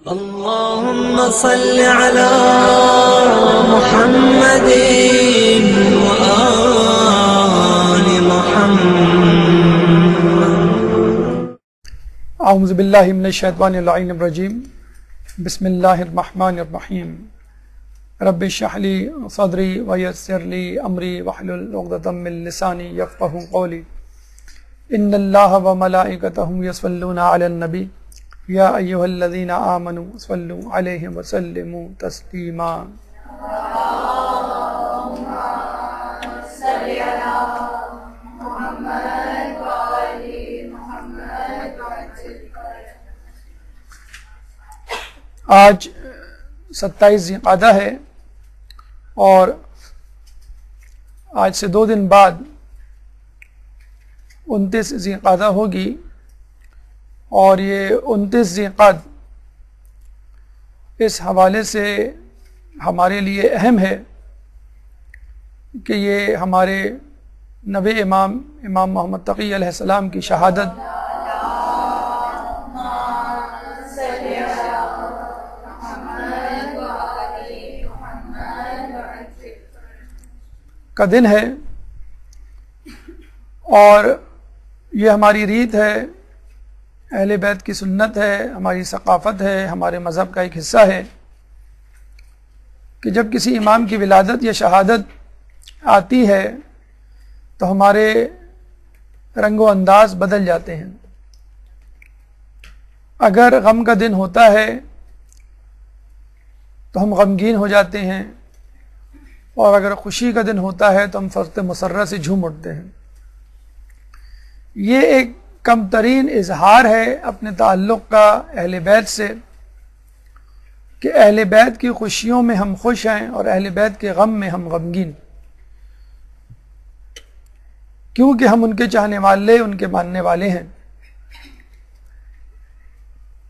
اللهم صل على محمد وآل محمد. اعوذ باللہ من الشیطان اللعین الرجیم. بسم اللہ الرحمن الرحیم. رب اشرح لی صدری ویسر لی امری واحلل عقدۃ من لسانی یفقہوا قولی. ان اللہ وملائکتہ یصلون علی النبی یا ایھا الذین آمنوا صلوا علیہ وسلموا تسلیما. آج 27 ذی القعدہ ہے اور آج سے 2 دن بعد 29 ذی القعدہ ہوگی، اور یہ 29 ذی القعدہ اس حوالے سے ہمارے لیے اہم ہے کہ یہ ہمارے نوے امام محمد تقی علیہ السلام کی شہادت کا دن ہے، اور یہ ہماری ریت ہے، اہل بیت کی سنت ہے، ہماری ثقافت ہے، ہمارے مذہب کا ایک حصہ ہے کہ جب کسی امام کی ولادت یا شہادت آتی ہے تو ہمارے رنگ و انداز بدل جاتے ہیں. اگر غم کا دن ہوتا ہے تو ہم غمگین ہو جاتے ہیں، اور اگر خوشی کا دن ہوتا ہے تو ہم فرط مسرہ سے جھوم اٹھتے ہیں. یہ ایک کم ترین اظہار ہے اپنے تعلق کا اہل بیت سے کہ اہل بیت کی خوشیوں میں ہم خوش ہیں اور اہل بیت کے غم میں ہم غمگین، کیونکہ ہم ان کے چاہنے والے، ان کے ماننے والے ہیں.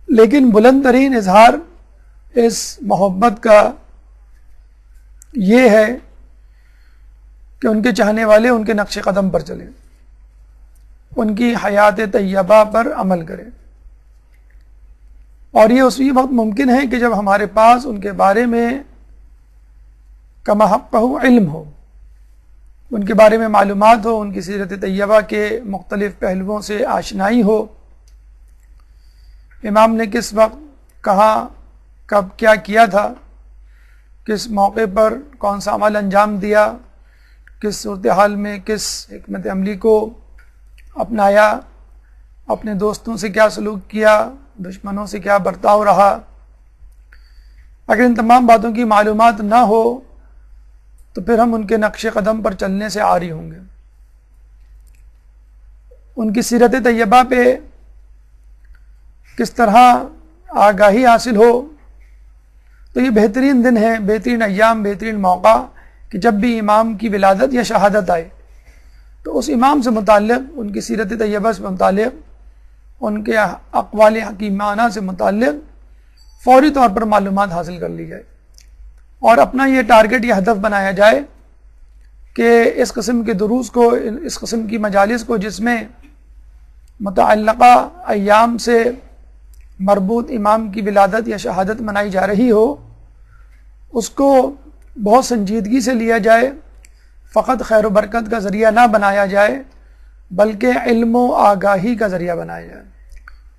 لیکن بلند ترین اظہار اس محبت کا یہ ہے کہ ان کے چاہنے والے ان کے نقش قدم پر چلیں، ان کی حیات طیبہ پر عمل کریں. اور یہ اسی وقت ممکن ہے کہ جب ہمارے پاس ان کے بارے میں کما حقہ علم ہو، ان کے بارے میں معلومات ہو، ان کی سیرت طیبہ کے مختلف پہلوؤں سے آشنائی ہو. امام نے کس وقت، کہاں، کب کیا کیا تھا، کس موقع پر کون سا عمل انجام دیا، کس صورتحال میں کس حکمت عملی کو اپنایا، اپنے دوستوں سے کیا سلوک کیا، دشمنوں سے کیا برتاؤ رہا. اگر ان تمام باتوں کی معلومات نہ ہو تو پھر ہم ان کے نقش قدم پر چلنے سے عاری ہوں گے. ان کی سیرت طیبہ پہ کس طرح آگاہی حاصل ہو، تو یہ بہترین دن ہے، بہترین ایام، بہترین موقع کہ جب بھی امام کی ولادت یا شہادت آئے تو اس امام سے متعلق، ان کی سیرت طیبہ سے متعلق، ان کے اقوال حکیمانہ سے متعلق فوری طور پر معلومات حاصل کر لی جائے، اور اپنا یہ ٹارگٹ، یہ ہدف بنایا جائے کہ اس قسم کے دروس کو، اس قسم کی مجالس کو جس میں متعلقہ ایام سے مربوط امام کی ولادت یا شہادت منائی جا رہی ہو، اس کو بہت سنجیدگی سے لیا جائے، فقط خیر و برکت کا ذریعہ نہ بنایا جائے بلکہ علم و آگاہی کا ذریعہ بنایا جائے،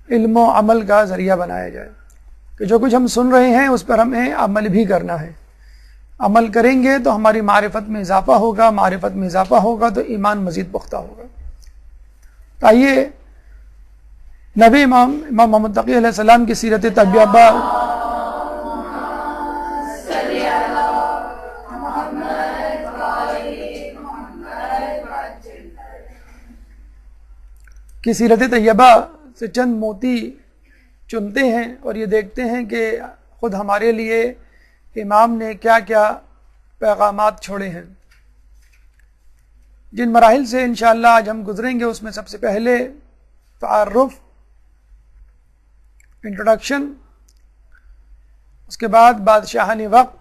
علم و عمل کا ذریعہ بنایا جائے کہ جو کچھ ہم سن رہے ہیں اس پر ہمیں عمل بھی کرنا ہے. عمل کریں گے تو ہماری معرفت میں اضافہ ہوگا، معرفت میں اضافہ ہوگا تو ایمان مزید پختہ ہوگا. آئیے نبی امام محمد تقی علیہ السلام کی سیرت طیبہ کی سیرت طیبہ سے چند موتی چنتے ہیں اور یہ دیکھتے ہیں کہ خود ہمارے لیے امام نے کیا کیا پیغامات چھوڑے ہیں. جن مراحل سے انشاءاللہ آج ہم گزریں گے اس میں سب سے پہلے تعارف، انٹروڈکشن، اس کے بعد بادشاہان وقت،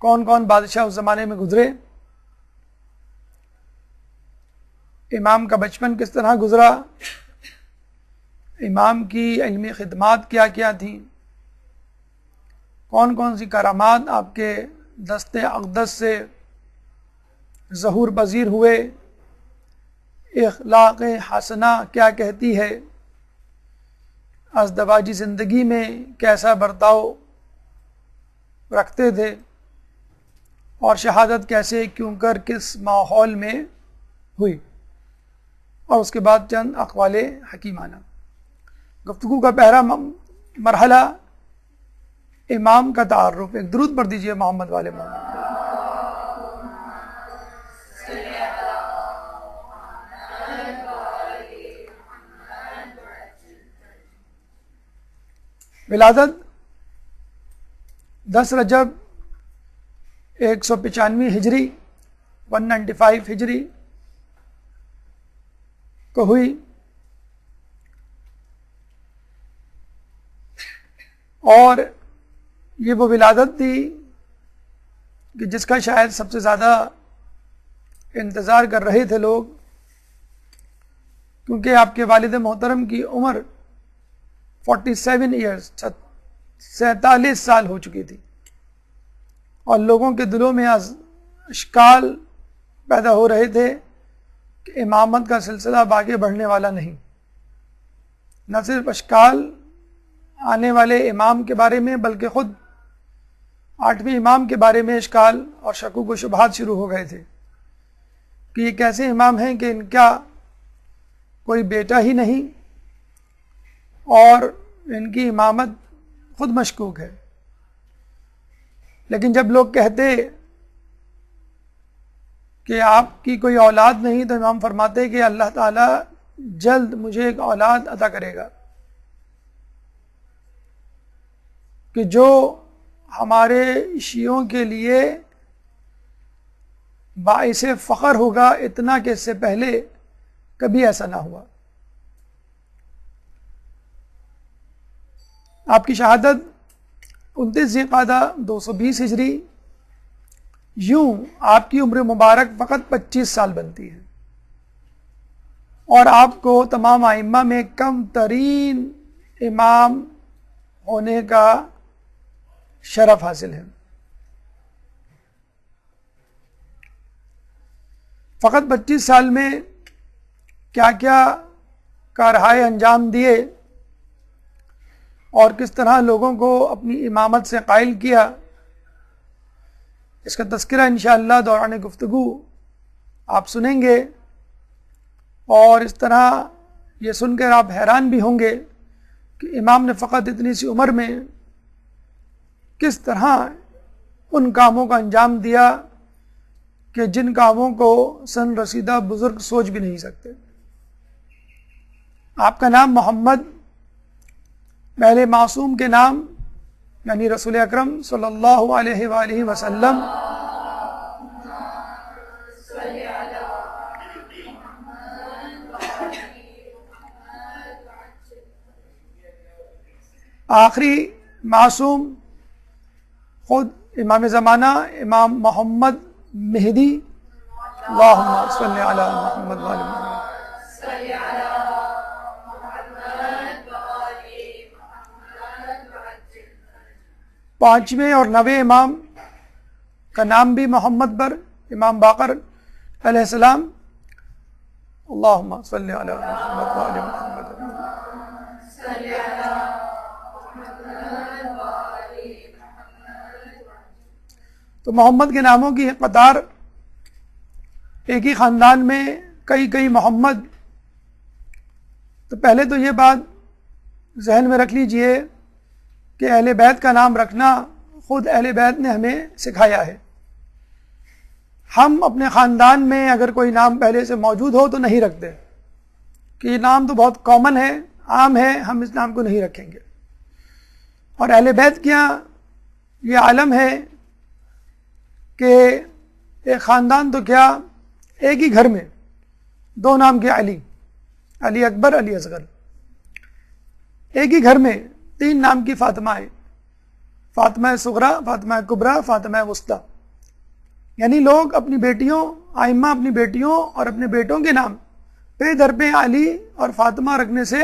کون کون بادشاہ اس زمانے میں گزرے، امام کا بچپن کس طرح گزرا، امام کی علمی خدمات کیا کیا تھیں، کون کون سی کرامات آپ کے دست اقدس سے ظہور پذیر ہوئے، اخلاق حسنہ کیا کہتی ہے، ازدواجی زندگی میں کیسا برتاؤ رکھتے تھے، اور شہادت کیسے کیوں کر کس ماحول میں ہوئی، اور اس کے بعد چند اقوال حکیمانہ۔ گفتگو کا پہلا مرحلہ امام کا تعارف۔ ایک درود پڑھ دیجئے محمد والے محمد۔ ولادت 10 رجب 195 ہجری 195 ہجری کو ہوئی، اور یہ وہ ولادت تھی کہ جس کا شاید سب سے زیادہ انتظار کر رہے تھے لوگ، کیونکہ آپ کے والد محترم کی عمر 47 ایئرز 47 سال ہو چکی تھی، اور لوگوں کے دلوں میں اشکال پیدا ہو رہے تھے کہ امامت کا سلسلہ اب آگے بڑھنے والا نہیں۔ نہ صرف اشکال آنے والے امام کے بارے میں، بلکہ خود 8ویں امام کے بارے میں اشکال اور شکوک و شبہات شروع ہو گئے تھے کہ یہ کیسے امام ہیں کہ ان کا کوئی بیٹا ہی نہیں، اور ان کی امامت خود مشکوک ہے۔ لیکن جب لوگ کہتے کہ آپ کی کوئی اولاد نہیں، تو امام فرماتے کہ اللہ تعالیٰ جلد مجھے ایک اولاد عطا کرے گا کہ جو ہمارے شیعوں کے لیے باعث فخر ہوگا، اتنا کہ اس سے پہلے کبھی ایسا نہ ہوا۔ آپ کی شہادت 29 ذی القعدہ 220 ہجری، یوں آپ کی عمر مبارک فقط 25 سال بنتی ہے، اور آپ کو تمام ائمہ میں کم ترین امام ہونے کا شرف حاصل ہے۔ فقط 25 سال میں کیا کیا کارہائے انجام دیے، اور کس طرح لوگوں کو اپنی امامت سے قائل کیا، اس کا تذکرہ انشاءاللہ دوران گفتگو آپ سنیں گے، اور اس طرح یہ سن کر آپ حیران بھی ہوں گے کہ امام نے فقط اتنی سی عمر میں کس طرح ان کاموں کا انجام دیا کہ جن کاموں کو سن رسیدہ بزرگ سوچ بھی نہیں سکتے۔ آپ کا نام محمد پہلے معصوم کے نام یعنی رسول اکرم صلی اللہ علیہ وآلہ وسلم آخری معصوم خود امام زمانہ امام محمد مہدی، اللہم صلی علی محمد وآل محمد۔ 5ویں اور 9ویں امام کا نام بھی محمد پر، امام باقر علیہ السلام، اللہم صلی علی محمد وآل محمد۔ تو محمد کے ناموں کی قطار، ایک ہی خاندان میں کئی محمد۔ تو پہلے تو یہ بات ذہن میں رکھ لیجئے کہ اہل بیت کا نام رکھنا خود اہل بیت نے ہمیں سکھایا ہے۔ ہم اپنے خاندان میں اگر کوئی نام پہلے سے موجود ہو تو نہیں رکھتے، کہ یہ نام تو بہت کامن ہے، عام ہے، ہم اس نام کو نہیں رکھیں گے۔ اور اہل بیت کیا یہ عالم ہے کہ ایک خاندان تو کیا ایک ہی گھر میں 2 نام کے علی، علی اکبر، علی اصغر، ایک ہی گھر میں 3 نام کی فاطمہ، فاطمہ صغرا، فاطمہ کبریٰ، فاطمہ وسطیٰ۔ یعنی لوگ اپنی بیٹیوں، ائمہ اپنی بیٹیوں اور اپنے بیٹوں کے نام پہ در پہ علی اور فاطمہ رکھنے سے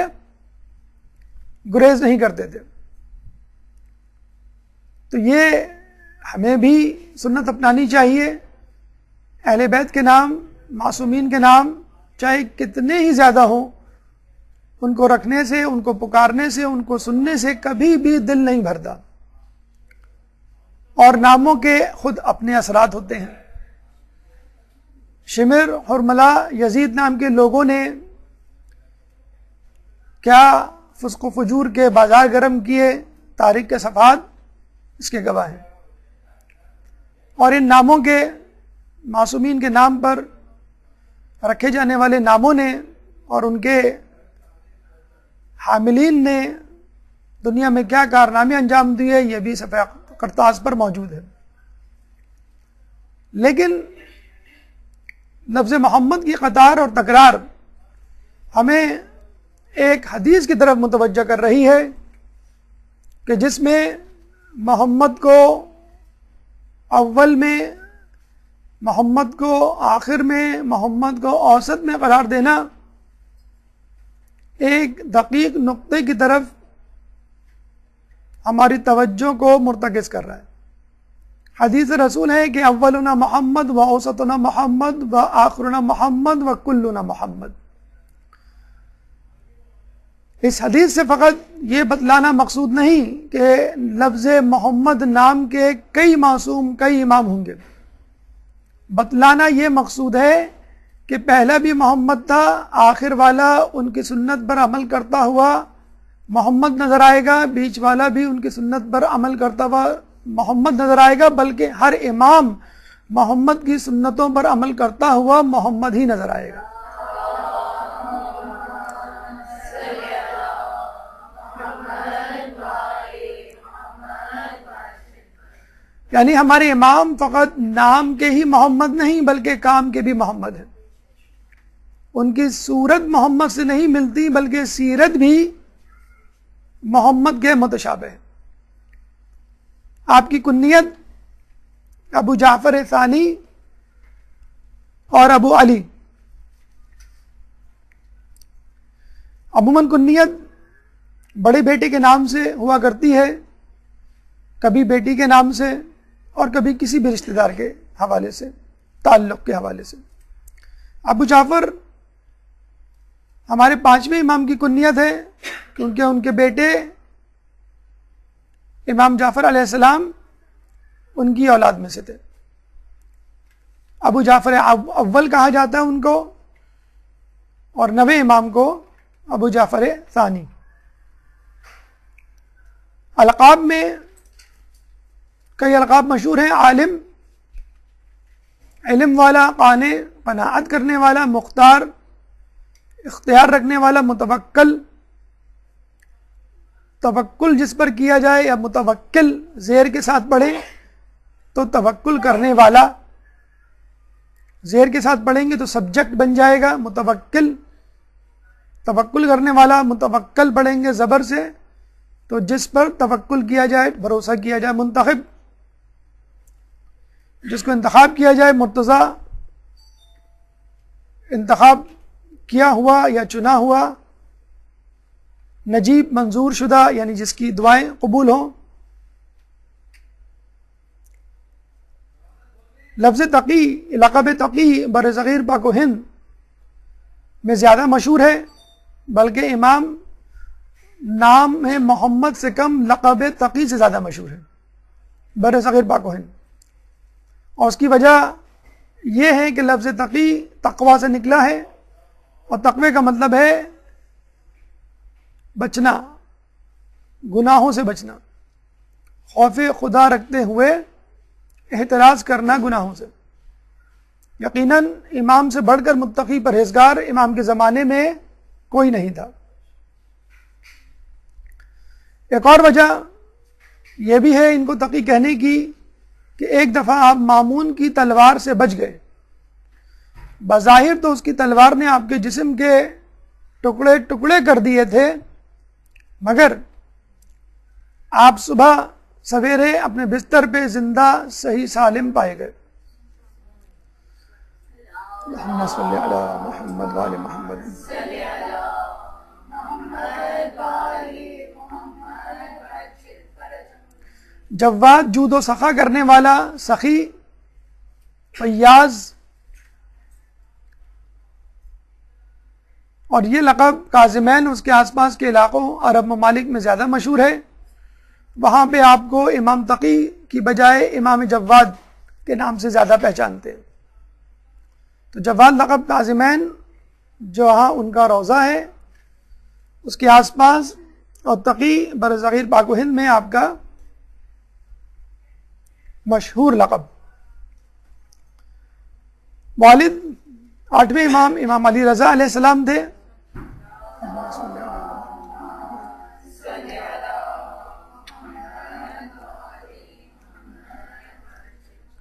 گریز نہیں کرتے تھے. تو یہ ہمیں بھی سنت اپنانی چاہیے. اہل بیت کے نام، معصومین کے نام چاہے کتنے ہی زیادہ ہوں، ان کو رکھنے سے، ان کو پکارنے سے، ان کو سننے سے کبھی بھی دل نہیں بھرتا. اور ناموں کے خود اپنے اثرات ہوتے ہیں. شمر، حرملہ، یزید نام کے لوگوں نے کیا فسق و فجور کے بازار گرم کیے، تاریخ کے صفحات اس کے گواہ ہیں. اور ان ناموں کے، معصومین کے نام پر رکھے جانے والے ناموں نے اور ان کے حاملین نے دنیا میں کیا کارنامے انجام دیے، یہ بھی صفحہ کرتاز پر موجود ہے. لیکن لفظ محمد کی قطار اور تکرار ہمیں ایک حدیث کی طرف متوجہ کر رہی ہے کہ جس میں محمد کو اول میں، محمد کو آخر میں، محمد کو اوسط میں قرار دینا ایک دقیق نقطے کی طرف ہماری توجہ کو مرتکز کر رہا ہے. حدیث رسول ہے کہ اولنا محمد و اوسطنا محمد و آخرنا محمد و کلنا محمد. اس حدیث سے فقط یہ بتلانا مقصود نہیں کہ لفظ محمد نام کے کئی معصوم، کئی امام ہوں گے. بتلانا یہ مقصود ہے کہ پہلا بھی محمد تھا، آخر والا ان کی سنت پر عمل کرتا ہوا محمد نظر آئے گا، بیچ والا بھی ان کی سنت پر عمل کرتا ہوا محمد نظر آئے گا، بلکہ ہر امام محمد کی سنتوں پر عمل کرتا ہوا محمد ہی نظر آئے گا. یعنی ہمارے امام فقط نام کے ہی محمد نہیں بلکہ کام کے بھی محمد ہیں. ان کی صورت محمد سے نہیں ملتی بلکہ سیرت بھی محمد کے متشابہ ہے. آپ کی کنیت ابو جعفر ثانی اور ابو علی. عموماً کنیت بڑے بیٹے کے نام سے ہوا کرتی ہے، کبھی بیٹی کے نام سے اور کبھی کسی بھی رشتہ دار کے حوالے سے، تعلق کے حوالے سے. ابو جعفر ہمارے 5ویں امام کی کنیت ہے کیونکہ ان کے بیٹے امام جعفر علیہ السلام ان کی اولاد میں سے تھے. ابو جعفر اول کہا جاتا ہے ان کو، اور 9ویں امام کو ابو جعفر ثانی. القاب میں کئی القاب مشہور ہیں: عالم، علم والا، قانع، قناعت کرنے والا، مختار، اختیار رکھنے والا، متوکل. توکل جس پر کیا جائے یا متوکل زیر کے ساتھ پڑھیں تو توکل کرنے والا، زیر کے ساتھ پڑھیں گے تو سبجیکٹ بن جائے گا متوکل. توکل کرنے والا، متوکل پڑھیں گے زبر سے تو جس پر توکل کیا جائے، بھروسہ کیا جائے. منتخب، جس کو انتخاب کیا جائے. مرتضی، انتخاب کیا ہوا یا چنا ہوا. نجیب، منظور شدہ یعنی جس کی دعائیں قبول ہوں. لفظ تقی، لقب تقی بر صغیر پاک و ہند میں زیادہ مشہور ہے، بلکہ امام نام ہے محمد سے کم لقب تقی سے زیادہ مشہور ہے بر صغیر پاک و ہند. اور اس کی وجہ یہ ہے کہ لفظ تقی تقوی سے نکلا ہے، اور تقوی کا مطلب ہے بچنا، گناہوں سے بچنا، خوف خدا رکھتے ہوئے احتراز کرنا گناہوں سے. یقیناً امام سے بڑھ کر متقی پرہیزگار امام کے زمانے میں کوئی نہیں تھا. ایک اور وجہ یہ بھی ہے ان کو تقی کہنے کی کہ ایک دفعہ آپ مامون کی تلوار سے بچ گئے. بظاہر تو اس کی تلوار نے آپ کے جسم کے ٹکڑے ٹکڑے کر دیے تھے، مگر آپ صبح سویرے اپنے بستر پہ زندہ صحیح سالم پائے گئے. اللہم صلی علی محمد و آل محمد. جواد جود و سخا کرنے والا، سخی، فیاض، اور یہ لقب کاظمین اس کے آس پاس کے علاقوں عرب ممالک میں زیادہ مشہور ہے. وہاں پہ آپ کو امام تقی کی بجائے امام جواد کے نام سے زیادہ پہچانتے ہیں. تو جواد لقب کاظمین جو وہاں ان کا روضہ ہے اس کے آس پاس، اور تقی برصغیر پاک و ہند میں آپ کا مشہور لقب. والد 8ویں امام امام علی رضا علیہ السلام تھے.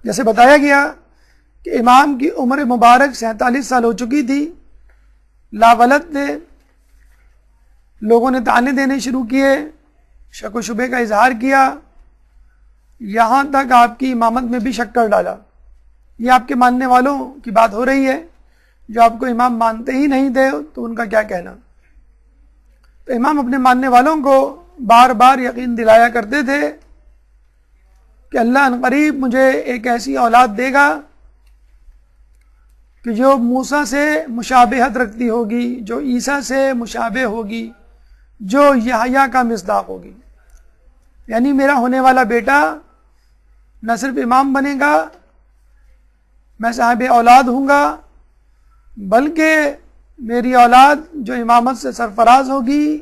جیسے بتایا گیا کہ امام کی عمر مبارک 47 سال ہو چکی تھی، لاولد تھے. لوگوں نے طعنے دینے شروع کیے، شک و شبے کا اظہار کیا، یہاں تک آپ کی امامت میں بھی شک کر ڈالا. یہ آپ کے ماننے والوں کی بات ہو رہی ہے، جو آپ کو امام مانتے ہی نہیں تھے تو ان کا کیا کہنا. تو امام اپنے ماننے والوں کو بار بار یقین دلایا کرتے تھے کہ اللہ ان قریب مجھے ایک ایسی اولاد دے گا کہ جو موسیٰ سے مشابہت رکھتی ہوگی، جو عیسیٰ سے مشابہ ہوگی، جو یحییٰ کا مصداق ہوگی. یعنی میرا ہونے والا بیٹا نہ صرف امام بنے گا، میں صاحب اولاد ہوں گا، بلکہ میری اولاد جو امامت سے سرفراز ہوگی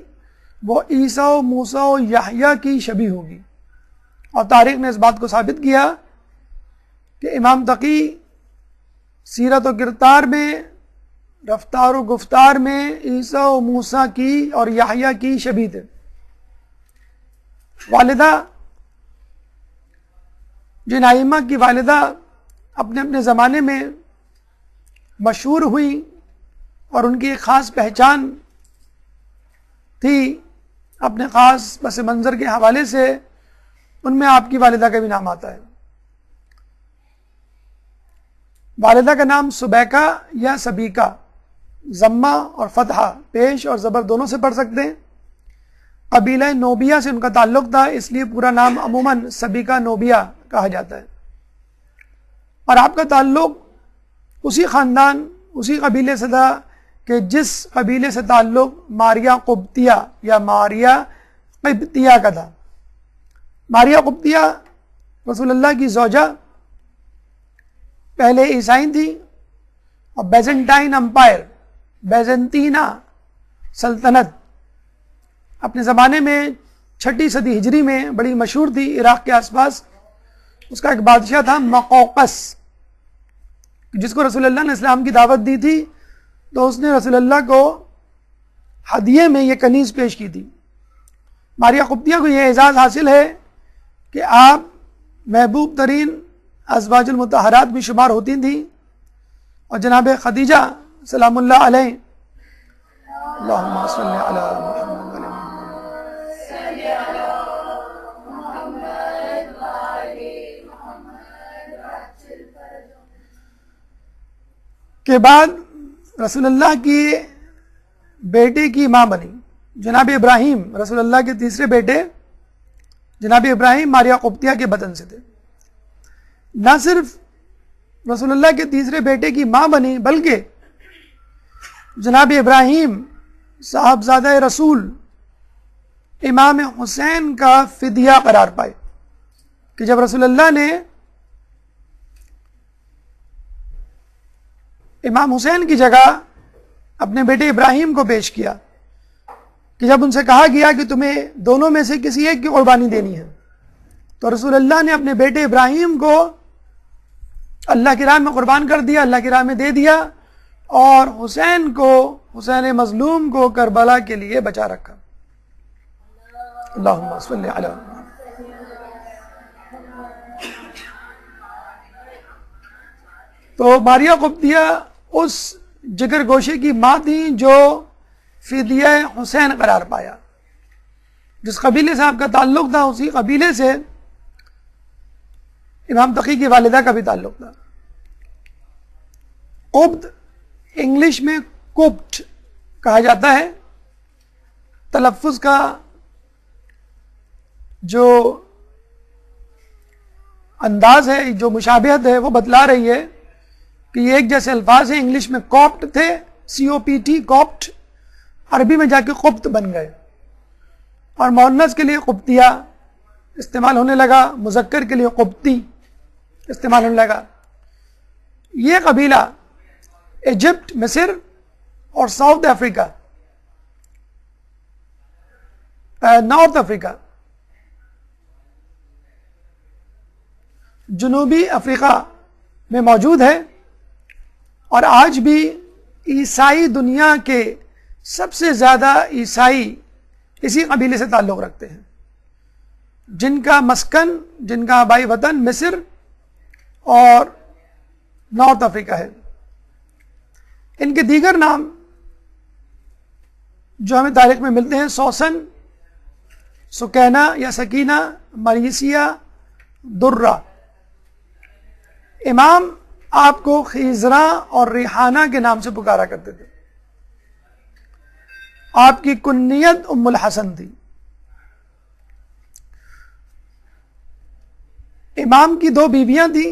وہ عیسیٰ و موسیٰ و یحییٰ کی شبیہ ہوگی. اور تاریخ نے اس بات کو ثابت کیا کہ امام تقی سیرت و کردار میں، رفتار و گفتار میں عیسیٰ و موسیٰ کی اور یحییٰ کی شبیہ تھے. والدہ، جن ائمہ کی والدہ اپنے اپنے زمانے میں مشہور ہوئی اور ان کی ایک خاص پہچان تھی اپنے خاص پس منظر کے حوالے سے، ان میں آپ کی والدہ کا بھی نام آتا ہے. والدہ کا نام سبیکہ یا سبیکہ، ضمہ اور فتحہ پیش اور زبر دونوں سے پڑھ سکتے ہیں. قبیلہ نوبیہ سے ان کا تعلق تھا، اس لیے پورا نام عموماً سبیکہ نوبیہ کہا جاتا ہے. اور آپ کا تعلق اسی خاندان، اسی قبیلے سے تھا کہ جس قبیلے سے تعلق ماریہ قبطیہ یا ماریہ قبطیہ کا تھا. ماریہ قبطیہ رسول اللہ کی زوجہ، پہلے عیسائی تھی اور بیزنٹائن امپائر، بیزنطینہ سلطنت اپنے زمانے میں 6 صدی ہجری میں بڑی مشہور تھی عراق کے آس پاس. اس کا ایک بادشاہ تھا مقوقس، جس کو رسول اللہ نے اسلام کی دعوت دی تھی تو اس نے رسول اللہ کو ہدیے میں یہ کنیز پیش کی تھی. ماریہ قبطیہ کو یہ اعزاز حاصل ہے کہ آپ محبوب ترین ازواج المطہرات میں شمار ہوتی تھیں، اور جناب خدیجہ سلام اللہ علیہ، اللہم صلی علی محمد علیہ کے بعد رسول اللہ کی بیٹے کی ماں بنی. جناب ابراہیم رسول اللہ کے تیسرے بیٹے، جناب ابراہیم ماریہ قبطیہ کے بطن سے تھے. نہ صرف رسول اللہ کے تیسرے بیٹے کی ماں بنی، بلکہ جناب ابراہیم صاحبزادہ رسول امام حسین کا فدیہ قرار پائے کہ جب رسول اللہ نے امام حسین کی جگہ اپنے بیٹے ابراہیم کو پیش کیا، کہ جب ان سے کہا گیا کہ تمہیں دونوں میں سے کسی ایک کی قربانی دینی ہے، تو رسول اللہ نے اپنے بیٹے ابراہیم کو اللہ کی راہ میں قربان کر دیا، اللہ کی راہ میں دے دیا، اور حسین کو، حسین مظلوم کو کربلا کے لیے بچا رکھا. اللہم صلی علی محمد. تو ماریہ قبطیہ اس جگر گوشے کی ماں تھیں جو فدیہ حسین قرار پایا. جس قبیلے سے آپ کا تعلق تھا اسی قبیلے سے امام تقی کی والدہ کا بھی تعلق تھا. قبط انگلش میں کوپٹ کہا جاتا ہے. تلفظ کا جو انداز ہے، جو مشابہت ہے، وہ بتلا رہی ہے کہ یہ ایک جیسے الفاظ ہیں. انگلش میں کوپٹ تھے، COPT، کوپٹ، عربی میں جا کے قبط بن گئے، اور مؤنث کے لیے قبطیہ استعمال ہونے لگا، مذکر کے لیے قبطی استعمال ہونے لگا. یہ قبیلہ ایجپٹ، مصر اور ساؤتھ افریقہ، نارتھ افریقہ، جنوبی افریقہ میں موجود ہے، اور آج بھی عیسائی دنیا کے سب سے زیادہ عیسائی اسی قبیلے سے تعلق رکھتے ہیں، جن کا مسکن، جن کا آبائی وطن مصر اور نارتھ افریقہ ہے. ان کے دیگر نام جو ہمیں تاریخ میں ملتے ہیں: سوسن، سکینہ یا سکینہ، مریسیہ، درہ. امام آپ کو خیزراں اور ریحانہ کے نام سے پکارا کرتے تھے. آپ کی کنیت ام الحسن تھی. امام کی 2 بیویاں تھیں،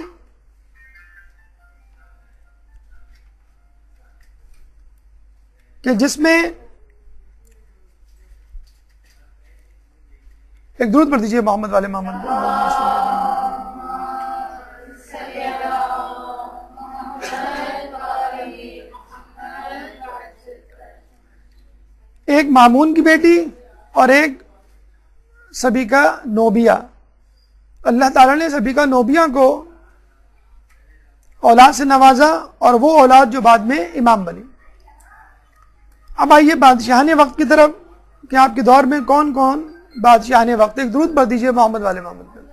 کہ جس میں ایک درود پڑھ دیجیے محمد والے محمد. ایک مامون کی بیٹی اور ایک سبیکہ نوبیہ. اللہ تعالیٰ نے سبیکہ نوبیہ کو اولاد سے نوازا، اور وہ اولاد جو بعد میں امام بنی. اب آئیے بادشاہان وقت کی طرف کہ آپ کے دور میں کون کون بادشاہان وقت. ایک درود پڑھ دیجیے محمد والے محمد پر.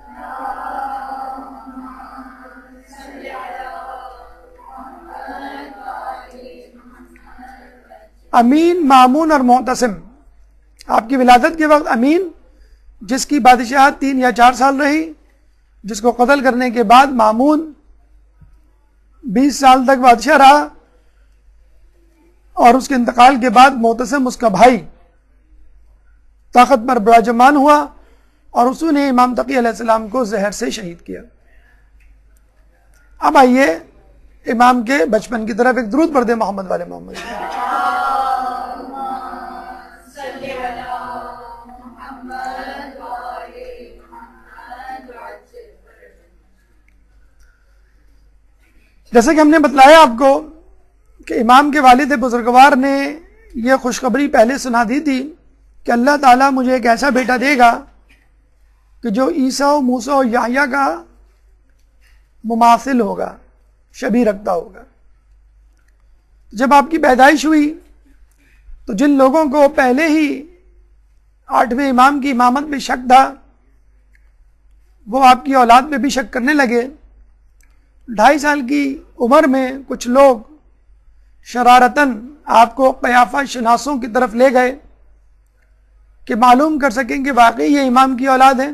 امین، مامون اور معتصم. آپ کی ولادت کے وقت امین، جس کی بادشاہت 3 یا 4 سال رہی، جس کو قتل کرنے کے بعد مامون 20 سال تک بادشاہ رہا، اور اس کے انتقال کے بعد معتصم اس کا بھائی طاقت پر براجمان ہوا، اور اسی نے امام تقی علیہ السلام کو زہر سے شہید کیا. اب آئیے امام کے بچپن کی طرف. ایک درود پڑھ دیں محمد والے محمد. جیسے کہ ہم نے بتلایا آپ کو کہ امام کے والد بزرگوار نے یہ خوشخبری پہلے سنا دی تھی کہ اللہ تعالیٰ مجھے ایک ایسا بیٹا دے گا کہ جو عیسیٰ و موسیٰ و یحییٰ کا مماثل ہوگا، شبیہ رکھتا ہوگا. جب آپ کی پیدائش ہوئی تو جن لوگوں کو پہلے ہی 8ویں امام کی امامت میں شک تھا، وہ آپ کی اولاد میں بھی شک کرنے لگے. 2.5 سال کی عمر میں کچھ لوگ شرارتاً آپ کو قیافہ شناسوں کی طرف لے گئے کہ معلوم کر سکیں کہ واقعی یہ امام کی اولاد ہے،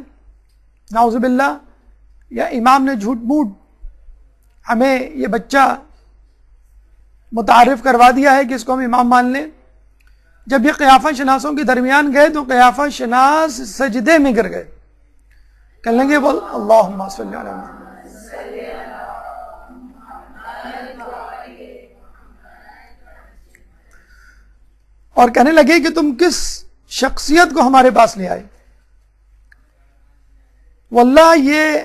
نعوذ باللہ، یا امام نے جھوٹ موٹ ہمیں یہ بچہ متعارف کروا دیا ہے کہ اس کو ہم امام مان لیں. جب یہ قیافہ شناسوں کے درمیان گئے تو قیافہ شناس سجدے میں گر گئے، کہنے لگے بول اللہم صلی علی محمد. اور کہنے لگے کہ تم کس شخصیت کو ہمارے پاس لے آئے. واللہ یہ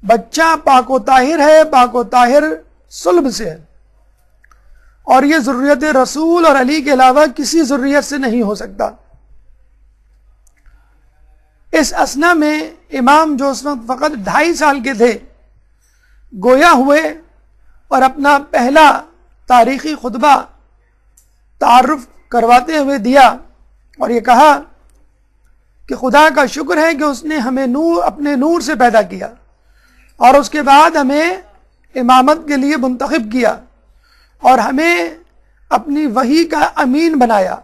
بچہ پاک و طاہر ہے، پاک و طاہر صلب سے ہے، اور یہ ذریت رسول اور علی کے علاوہ کسی ذریت سے نہیں ہو سکتا. اس اثنا میں امام جو اس وقت فقط 2.5 سال کے تھے گویا ہوئے اور اپنا پہلا تاریخی خطبہ تعارف کرواتے ہوئے دیا اور یہ کہا کہ خدا کا شکر ہے کہ اس نے ہمیں نور اپنے نور سے پیدا کیا اور اس کے بعد ہمیں امامت کے لیے منتخب کیا اور ہمیں اپنی وحی کا امین بنایا.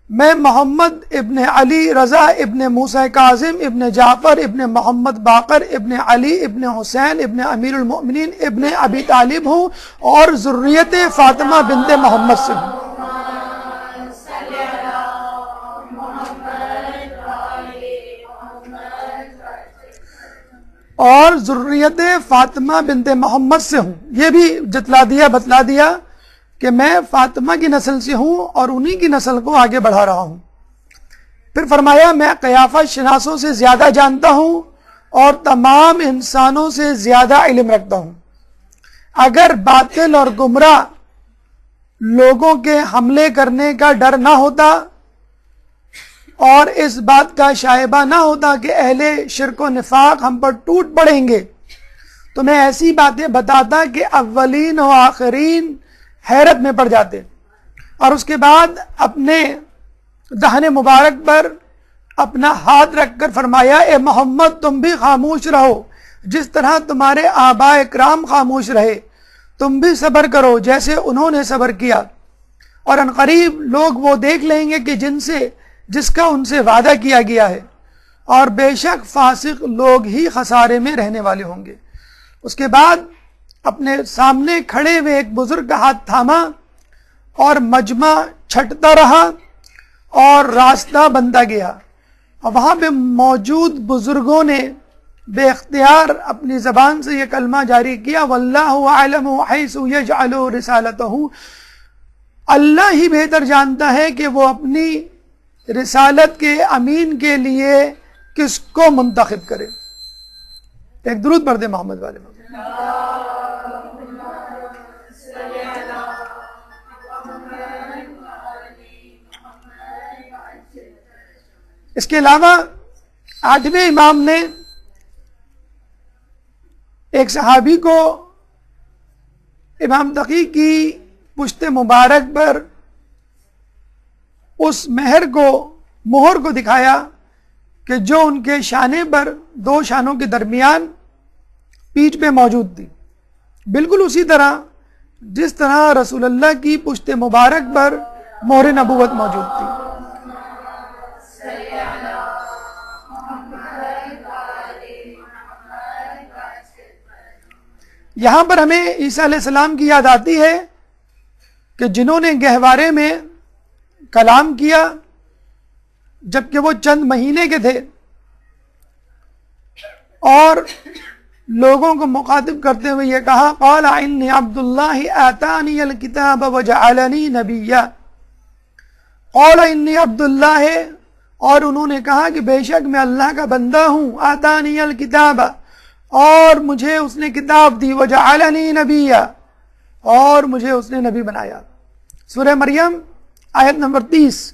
میں محمد ابن علی رضا ابن موسیٰ کاظم ابن جعفر ابن محمد باقر ابن علی ابن حسین ابن امیر المؤمنین ابن ابی طالب ہوں اور ذریت فاطمہ بنت محمد سے ہوں. اور ذریت فاطمہ بنت محمد سے ہوں. یہ بھی بتلا دیا کہ میں فاطمہ کی نسل سے ہوں اور انہی کی نسل کو آگے بڑھا رہا ہوں. پھر فرمایا میں قیافہ شناسوں سے زیادہ جانتا ہوں اور تمام انسانوں سے زیادہ علم رکھتا ہوں. اگر باطل اور گمراہ لوگوں کے حملے کرنے کا ڈر نہ ہوتا اور اس بات کا شائبہ نہ ہوتا کہ اہل شرک و نفاق ہم پر ٹوٹ پڑیں گے، تو میں ایسی باتیں بتاتا کہ اولین و آخرین حیرت میں پڑ جاتے. اور اس کے بعد اپنے دہن مبارک پر اپنا ہاتھ رکھ کر فرمایا اے محمد تم بھی خاموش رہو جس طرح تمہارے آباء اکرام خاموش رہے، تم بھی صبر کرو جیسے انہوں نے صبر کیا، اور عنقریب لوگ وہ دیکھ لیں گے کہ جس کا ان سے وعدہ کیا گیا ہے، اور بے شک فاسق لوگ ہی خسارے میں رہنے والے ہوں گے. اس کے بعد اپنے سامنے کھڑے ہوئے ایک بزرگ کا ہاتھ تھاما اور مجمع چھٹتا رہا اور راستہ بنتا گیا، اور وہاں پہ موجود بزرگوں نے بے اختیار اپنی زبان سے یہ کلمہ جاری کیا واللہ اعلم حیث یجعل رسالتہ، اللہ ہی بہتر جانتا ہے کہ وہ اپنی رسالت کے امین کے لیے کس کو منتخب کرے. ایک درود پڑھ دے محمد والے. اس کے علاوہ 8ویں امام نے ایک صحابی کو امام تقی کی پشت مبارک پر اس مہر کو دکھایا کہ جو ان کے شانے پر 2 شانوں کے درمیان پیٹھ پہ موجود تھی، بالکل اسی طرح جس طرح رسول اللہ کی پشت مبارک پر مہر نبوت موجود تھی. یہاں پر ہمیں عیسیٰ علیہ السلام کی یاد آتی ہے کہ جنہوں نے گہوارے میں کلام کیا جبکہ وہ چند مہینے کے تھے اور لوگوں کو مخاطب کرتے ہوئے یہ کہا قال انی عبد اللہ آتانی الکتاب وجعلنی نبیا. قال انی عبد اللہ، اور انہوں نے کہا کہ بے شک میں اللہ کا بندہ ہوں، آتانی الکتاب، اور مجھے اس نے کتاب دی، وجعلنی نبیا، اور مجھے اس نے نبی بنایا. سورہ مریم آیت نمبر 30،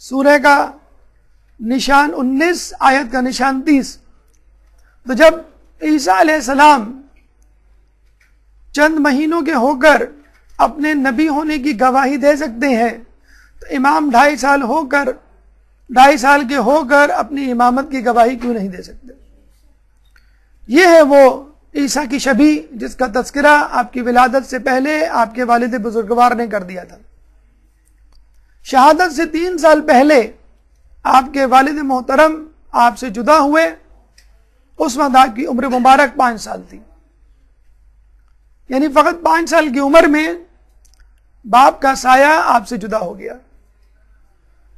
سورہ کا نشان 19، آیت کا نشان 30. تو جب عیسیٰ علیہ السلام چند مہینوں کے ہو کر اپنے نبی ہونے کی گواہی دے سکتے ہیں تو امام 2.5 سال کے ہو کر اپنی امامت کی گواہی کیوں نہیں دے سکتے؟ یہ ہے وہ عیسیٰ کی شبیہ جس کا تذکرہ آپ کی ولادت سے پہلے آپ کے والد بزرگوار نے کر دیا تھا. شہادت سے 3 سال پہلے آپ کے والد محترم آپ سے جدا ہوئے، اس وقت آپ کی عمر مبارک 5 سال تھی. یعنی فقط 5 سال کی عمر میں باپ کا سایہ آپ سے جدا ہو گیا،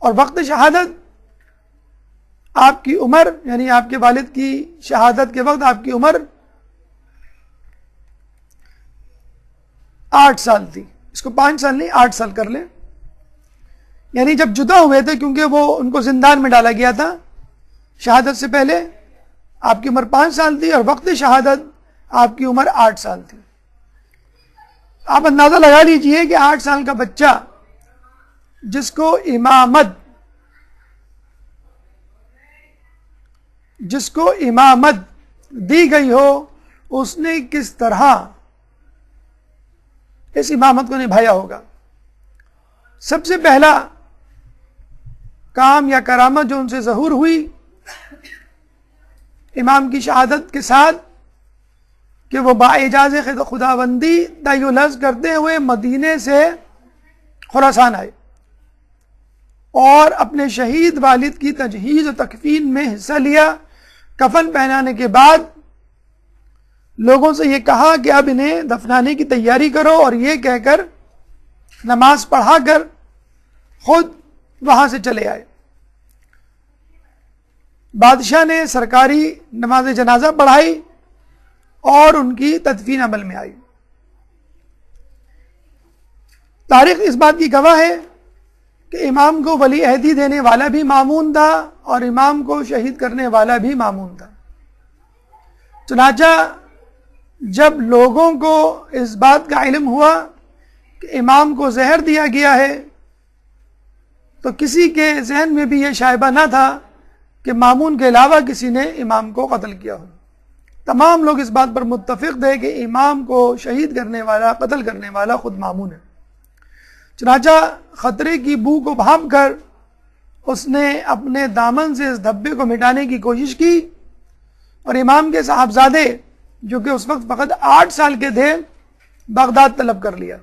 اور وقت شہادت آپ کی عمر، یعنی آپ کے والد کی شہادت کے وقت آپ کی عمر 8 سال تھی. اس کو 5 سال نہیں 8 سال کر لیں. یعنی جب جدا ہوئے تھے، کیونکہ وہ ان کو زندان میں ڈالا گیا تھا شہادت سے پہلے، آپ کی عمر 5 سال تھی اور وقت شہادت آپ کی عمر 8 سال تھی. آپ اندازہ لگا لیجئے کہ 8 سال کا بچہ جس کو امامت دی گئی ہو، اس نے کس طرح اس امامت کو نبھایا ہوگا. سب سے پہلا کام یا کرامت جو ان سے ظہور ہوئی امام کی شہادت کے ساتھ کہ وہ باعجاز خداوندی طی الحج کرتے ہوئے مدینے سے خراسان آئے اور اپنے شہید والد کی تجہیز و تکفین میں حصہ لیا. کفن پہنانے کے بعد لوگوں سے یہ کہا کہ اب انہیں دفنانے کی تیاری کرو، اور یہ کہہ کر نماز پڑھا کر خود وہاں سے چلے آئے. بادشاہ نے سرکاری نماز جنازہ پڑھائی اور ان کی تدفین عمل میں آئی۔ تاریخ اس بات کی گواہ ہے کہ امام کو ولی عہدی دینے والا بھی مامون تھا اور امام کو شہید کرنے والا بھی مامون تھا۔ چنانچہ جب لوگوں کو اس بات کا علم ہوا کہ امام کو زہر دیا گیا ہے تو کسی کے ذہن میں بھی یہ شائبہ نہ تھا کہ مامون کے علاوہ کسی نے امام کو قتل کیا ہو۔ تمام لوگ اس بات پر متفق تھے کہ امام کو شہید کرنے والا، قتل کرنے والا خود مامون ہے۔ چنانچہ خطرے کی بو کو بھانپ کر اس نے اپنے دامن سے اس دھبے کو مٹانے کی کوشش کی اور امام کے صاحبزادے جو کہ اس وقت فقط 8 سال کے تھے بغداد طلب کر لیا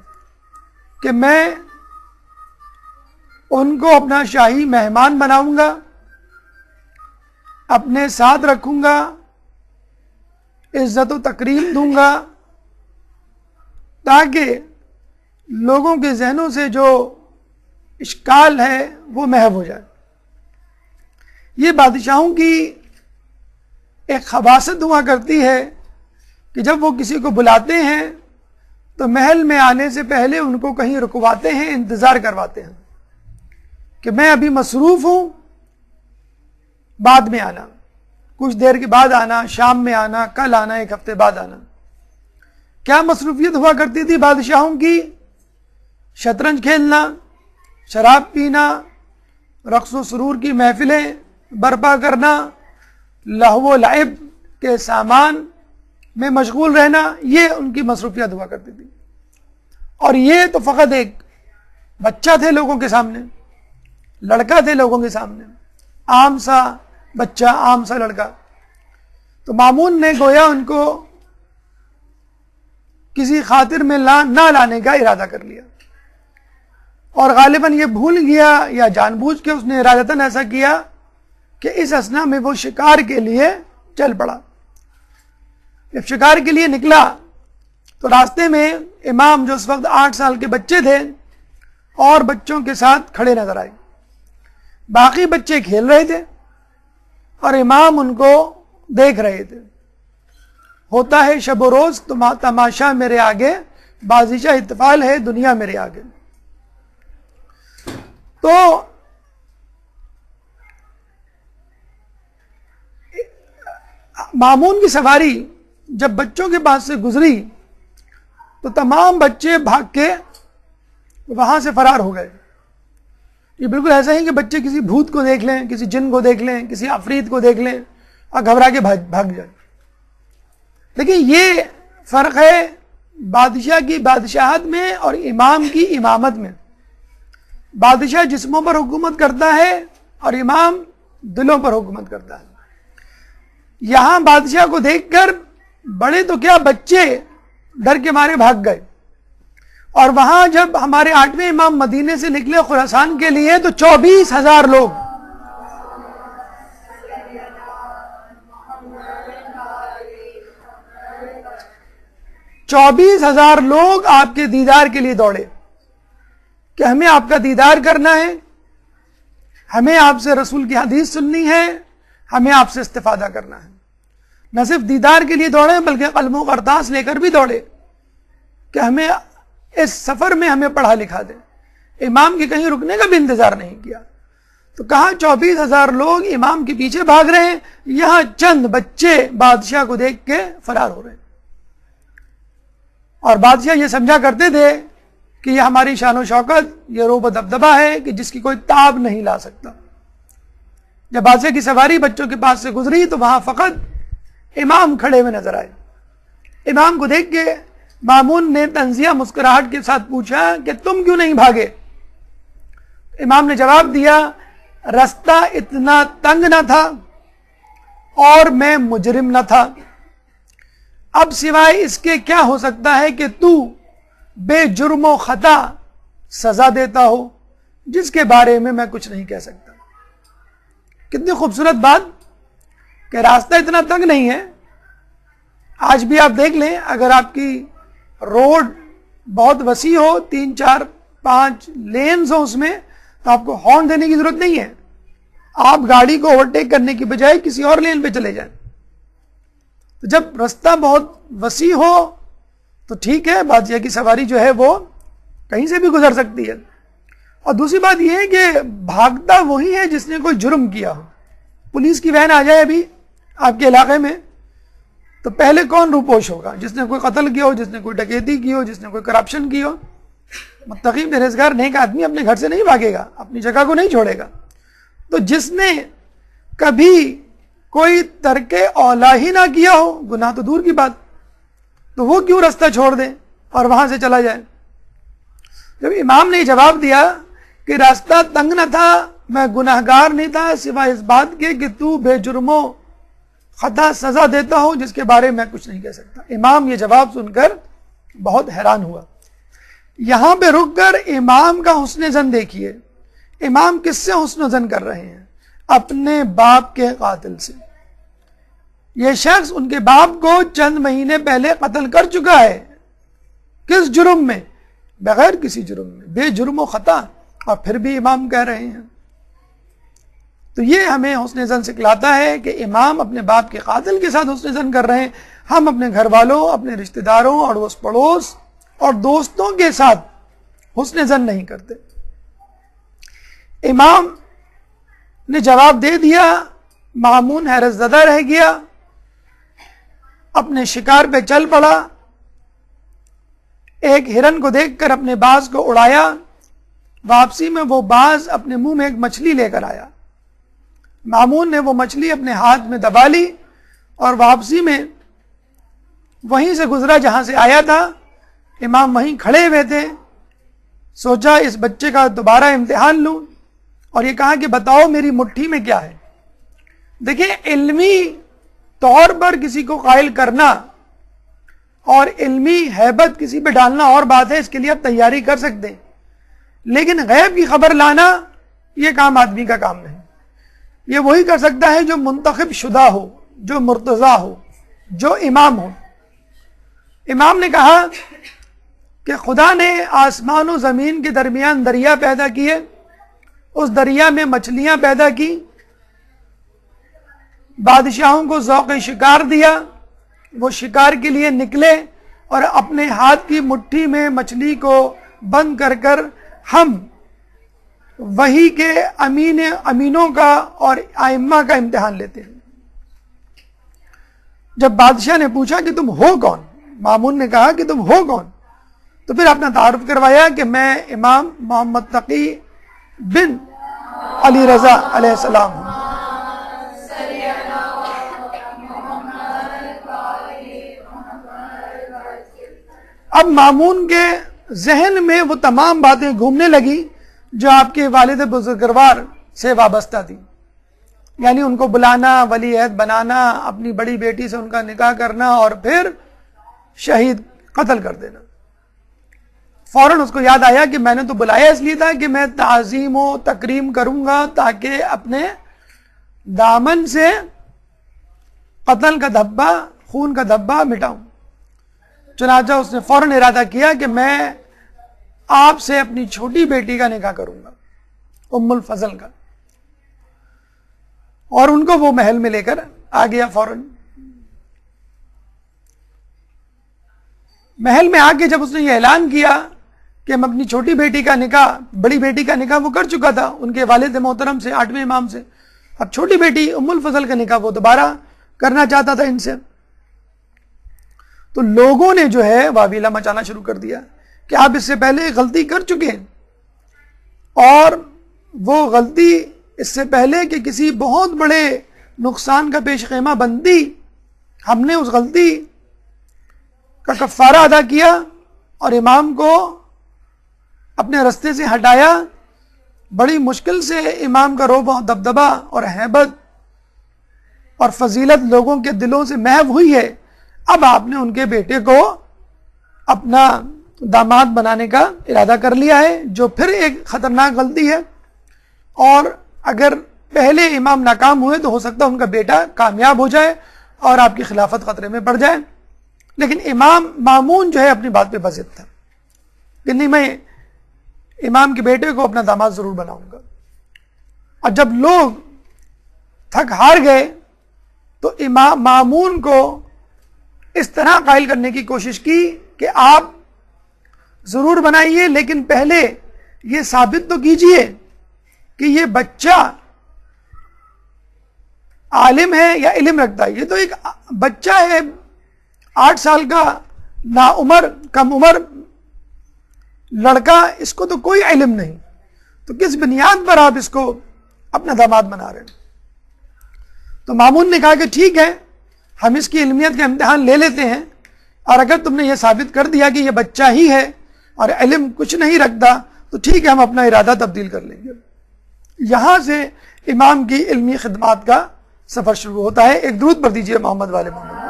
کہ میں ان کو اپنا شاہی مہمان بناؤں گا، اپنے ساتھ رکھوں گا، عزت و تکریم دوں گا تاکہ لوگوں کے ذہنوں سے جو اشکال ہے وہ محو ہو جائے۔ یہ بادشاہوں کی ایک خباثت ہوا کرتی ہے کہ جب وہ کسی کو بلاتے ہیں تو محل میں آنے سے پہلے ان کو کہیں رکواتے ہیں، انتظار کرواتے ہیں کہ میں ابھی مصروف ہوں، بعد میں آنا، کچھ دیر کے بعد آنا، شام میں آنا، کل آنا، 1 ہفتے بعد آنا۔ کیا مصروفیت ہوا کرتی تھی بادشاہوں کی؟ شطرنج کھیلنا، شراب پینا، رقص و سرور کی محفلیں برپا کرنا، لہو و لعب کے سامان میں مشغول رہنا، یہ ان کی مصروفیت ہوا کرتی تھی۔ اور یہ تو فقط ایک بچہ تھے لوگوں کے سامنے، لڑکا تھے لوگوں کے سامنے، عام سا بچہ، عام سا لڑکا۔ تو مامون نے گویا ان کو کسی خاطر میں نہ لانے کا ارادہ کر لیا، اور غالباً یہ بھول گیا یا جان بوجھ کے اس نے ارادتاً ایسا کیا کہ اس اثنا میں وہ شکار کے لیے چل پڑا۔ جب شکار کے لیے نکلا تو راستے میں امام جو اس وقت 8 سال کے بچے تھے اور بچوں کے ساتھ کھڑے نظر آئے۔ باقی بچے کھیل رہے تھے اور امام ان کو دیکھ رہے تھے۔ ہوتا ہے شب و روز تماشا میرے آگے، بازیچہ احتفال ہے دنیا میرے آگے۔ تو مامون کی سواری جب بچوں کے پاس سے گزری تو تمام بچے بھاگ کے وہاں سے فرار ہو گئے۔ یہ بالکل ایسا ہی کہ بچے کسی بھوت کو دیکھ لیں، کسی جن کو دیکھ لیں، کسی عفریت کو دیکھ لیں اور گھبرا کے بھاگ جائیں۔ لیکن یہ فرق ہے بادشاہ کی بادشاہت میں اور امام کی امامت میں۔ بادشاہ جسموں پر حکومت کرتا ہے اور امام دلوں پر حکومت کرتا ہے۔ یہاں بادشاہ کو دیکھ کر بڑے تو کیا، بچے ڈر کے مارے بھاگ گئے، اور وہاں جب ہمارے 8ویں امام مدینے سے نکلے خراسان کے لیے تو 24,000 لوگ، آپ کے دیدار کے لیے دوڑے کہ ہمیں آپ کا دیدار کرنا ہے، ہمیں آپ سے رسول کی حدیث سننی ہے، ہمیں آپ سے استفادہ کرنا ہے۔ نہ صرف دیدار کے لیے دوڑے بلکہ قلم و کرتاس لے کر بھی دوڑے کہ ہمیں اس سفر میں ہمیں پڑھا لکھا دے۔ امام کے کہیں رکنے کا بھی انتظار نہیں کیا۔ تو کہاں 24,000 لوگ امام کے پیچھے بھاگ رہے ہیں، یہاں چند بچے بادشاہ کو دیکھ کے فرار ہو رہے ہیں۔ اور بادشاہ یہ سمجھا کرتے تھے کہ یہ ہماری شان و شوکت، یہ روب و دبدبہ ہے کہ جس کی کوئی تاب نہیں لا سکتا۔ جب بادشاہ کی سواری بچوں کے پاس سے گزری تو وہاں فقط امام کھڑے ہوئے نظر آئے۔ امام کو دیکھ کے مامون نے طنزیہ مسکراہٹ کے ساتھ پوچھا کہ تم کیوں نہیں بھاگے؟ امام نے جواب دیا، رستہ اتنا تنگ نہ تھا اور میں مجرم نہ تھا، اب سوائے اس کے کیا ہو سکتا ہے کہ تو بے جرم و خطا سزا دیتا ہو جس کے بارے میں میں کچھ نہیں کہہ سکتا۔ کتنی خوبصورت بات کہ راستہ اتنا تنگ نہیں ہے۔ آج بھی آپ دیکھ لیں، اگر آپ کی روڈ بہت وسیع ہو، 3 4 5 لینز ہو اس میں، تو آپ کو ہارن دینے کی ضرورت نہیں ہے، آپ گاڑی کو اوورٹیک کرنے کی بجائے کسی اور لین پہ چلے جائیں. تو جب رستہ بہت وسیع ہو تو ٹھیک ہے، بادشاہ کی سواری جو ہے وہ کہیں سے بھی گزر سکتی ہے. اور دوسری بات یہ ہے کہ بھاگتا وہی ہے جس نے کوئی جرم کیا ہو. پولیس کی وین آ جائے ابھی آپ کے علاقے میں تو پہلے کون روپوش ہوگا؟ جس نے کوئی قتل کیا ہو، جس نے کوئی ڈکیتی کی ہو، جس نے کوئی کرپشن کی ہو. متقی پرہیزگار نیک آدمی اپنے گھر سے نہیں بھاگے گا، اپنی جگہ کو نہیں چھوڑے گا. تو جس نے کبھی کوئی ترک اولا ہی نہ کیا ہو، گناہ تو دور کی بات، تو وہ کیوں رستہ چھوڑ دے اور وہاں سے چلا جائے؟ جب امام نے جواب دیا کہ راستہ تنگ نہ تھا، میں گناہگار نہیں تھا سوائے اس بات کے کہ تو بے جرموں خطا سزا دیتا ہوں جس کے بارے میں کچھ نہیں کہہ سکتا. امام یہ جواب سن کر بہت حیران ہوا. یہاں پہ رک کر امام کا حسن زن دیکھیے. امام کس سے حسن زن کر رہے ہیں؟ اپنے باپ کے قاتل سے. یہ شخص ان کے باپ کو چند مہینے پہلے قتل کر چکا ہے. کس جرم میں؟ بغیر کسی جرم میں، بے جرم و خطا، اور پھر بھی امام کہہ رہے ہیں. تو یہ ہمیں حسن زن سکھلاتا ہے کہ امام اپنے باپ کے قاتل کے ساتھ حسن زن کر رہے ہیں. ہم اپنے گھر والوں، اپنے رشتہ داروں، اڑوس پڑوس اور دوستوں کے ساتھ حسن زن نہیں کرتے. امام نے جواب دے دیا. مامون حیرت زدہ رہ گیا، اپنے شکار پہ چل پڑا. ایک ہرن کو دیکھ کر اپنے باز کو اڑایا. واپسی میں وہ باز اپنے منہ میں ایک مچھلی لے کر آیا. مامون نے وہ مچھلی اپنے ہاتھ میں دبا لی اور واپسی میں وہیں سے گزرا جہاں سے آیا تھا. امام وہیں کھڑے ہوئے تھے. سوچا اس بچے کا دوبارہ امتحان لوں اور یہ کہا کہ بتاؤ میری مٹھی میں کیا ہے. دیکھیں، علمی طور پر کسی کو قائل کرنا اور علمی ہیبت کسی پہ ڈالنا اور بات ہے، اس کے لیے آپ تیاری کر سکتے ہیں. لیکن غیب کی خبر لانا یہ کام آدمی کا کام نہیں. یہ وہی کر سکتا ہے جو منتخب شدہ ہو، جو مرتضی ہو، جو امام ہو. امام نے کہا کہ خدا نے آسمان و زمین کے درمیان دریا پیدا کیے، اس دریا میں مچھلیاں پیدا کی، بادشاہوں کو ذوق شکار دیا، وہ شکار کے لیے نکلے اور اپنے ہاتھ کی مٹھی میں مچھلی کو بند کر کر ہم وحی کے امینوں کا اور ائمہ کا امتحان لیتے ہیں. جب بادشاہ نے پوچھا کہ تم ہو کون، مامون نے کہا کہ تم ہو کون، تو پھر اپنا تعارف کروایا کہ میں امام محمد تقی بن علی رضا علیہ السلام ہوں. اب مامون کے ذہن میں وہ تمام باتیں گھومنے لگی جو آپ کے والد بزرگوار سے وابستہ تھی. یعنی ان کو بلانا، ولی عہد بنانا، اپنی بڑی بیٹی سے ان کا نکاح کرنا اور پھر شہید قتل کر دینا. فوراً اس کو یاد آیا کہ میں نے تو بلایا اس لیے تھا کہ میں تعظیم و تکریم کروں گا تاکہ اپنے دامن سے قتل کا دھبا، خون کا دھبا مٹاؤں. چنانچہ اس نے فوراً ارادہ کیا کہ میں آپ سے اپنی چھوٹی بیٹی کا نکاح کروں گا، ام الفضل کا. اور ان کو وہ محل میں لے کر آ گیا. فوراً محل میں آ کے جب اس نے یہ اعلان کیا کہ میں اپنی چھوٹی بیٹی کا نکاح، بڑی بیٹی کا نکاح وہ کر چکا تھا ان کے والد محترم سے، 8ویں امام سے، اب چھوٹی بیٹی ام الفضل کا نکاح وہ دوبارہ کرنا چاہتا تھا ان سے. تو لوگوں نے جو ہے واویلا مچانا شروع کر دیا کہ آپ اس سے پہلے غلطی کر چکے ہیں، اور وہ غلطی اس سے پہلے کہ کسی بہت بڑے نقصان کا پیش خیمہ بندی، ہم نے اس غلطی کا کفارہ ادا کیا اور امام کو اپنے رستے سے ہٹایا. بڑی مشکل سے امام کا رعب و دبدبہ اور ہیبت اور فضیلت لوگوں کے دلوں سے محو ہوئی ہے. اب آپ نے ان کے بیٹے کو اپنا داماد بنانے کا ارادہ کر لیا ہے، جو پھر ایک خطرناک غلطی ہے. اور اگر پہلے امام ناکام ہوئے تو ہو سکتا ہے ان کا بیٹا کامیاب ہو جائے اور آپ کی خلافت خطرے میں پڑ جائے. لیکن امام مامون جو ہے اپنی بات پہ بضد تھا کہ نہیں، میں امام کے بیٹے کو اپنا داماد ضرور بناؤں گا. اور جب لوگ تھک ہار گئے تو امام مامون کو اس طرح قائل کرنے کی کوشش کی کہ آپ ضرور بنائیے، لیکن پہلے یہ ثابت تو کیجئے کہ یہ بچہ عالم ہے یا علم رکھتا ہے۔ یہ تو ایک بچہ ہے 8 سال کا نا عمر کم عمر لڑکا، اس کو تو کوئی علم نہیں، تو کس بنیاد پر آپ اس کو اپنا داماد بنا رہے ہیں؟ تو مامون نے کہا کہ ٹھیک ہے، ہم اس کی علمیت کا امتحان لے لیتے ہیں، اور اگر تم نے یہ ثابت کر دیا کہ یہ بچہ ہی ہے اور علم کچھ نہیں رکھتا تو ٹھیک ہے، ہم اپنا ارادہ تبدیل کر لیں گے۔ یہاں سے امام کی علمی خدمات کا سفر شروع ہوتا ہے۔ ایک درود پڑھ دیجئے محمد والے محمد۔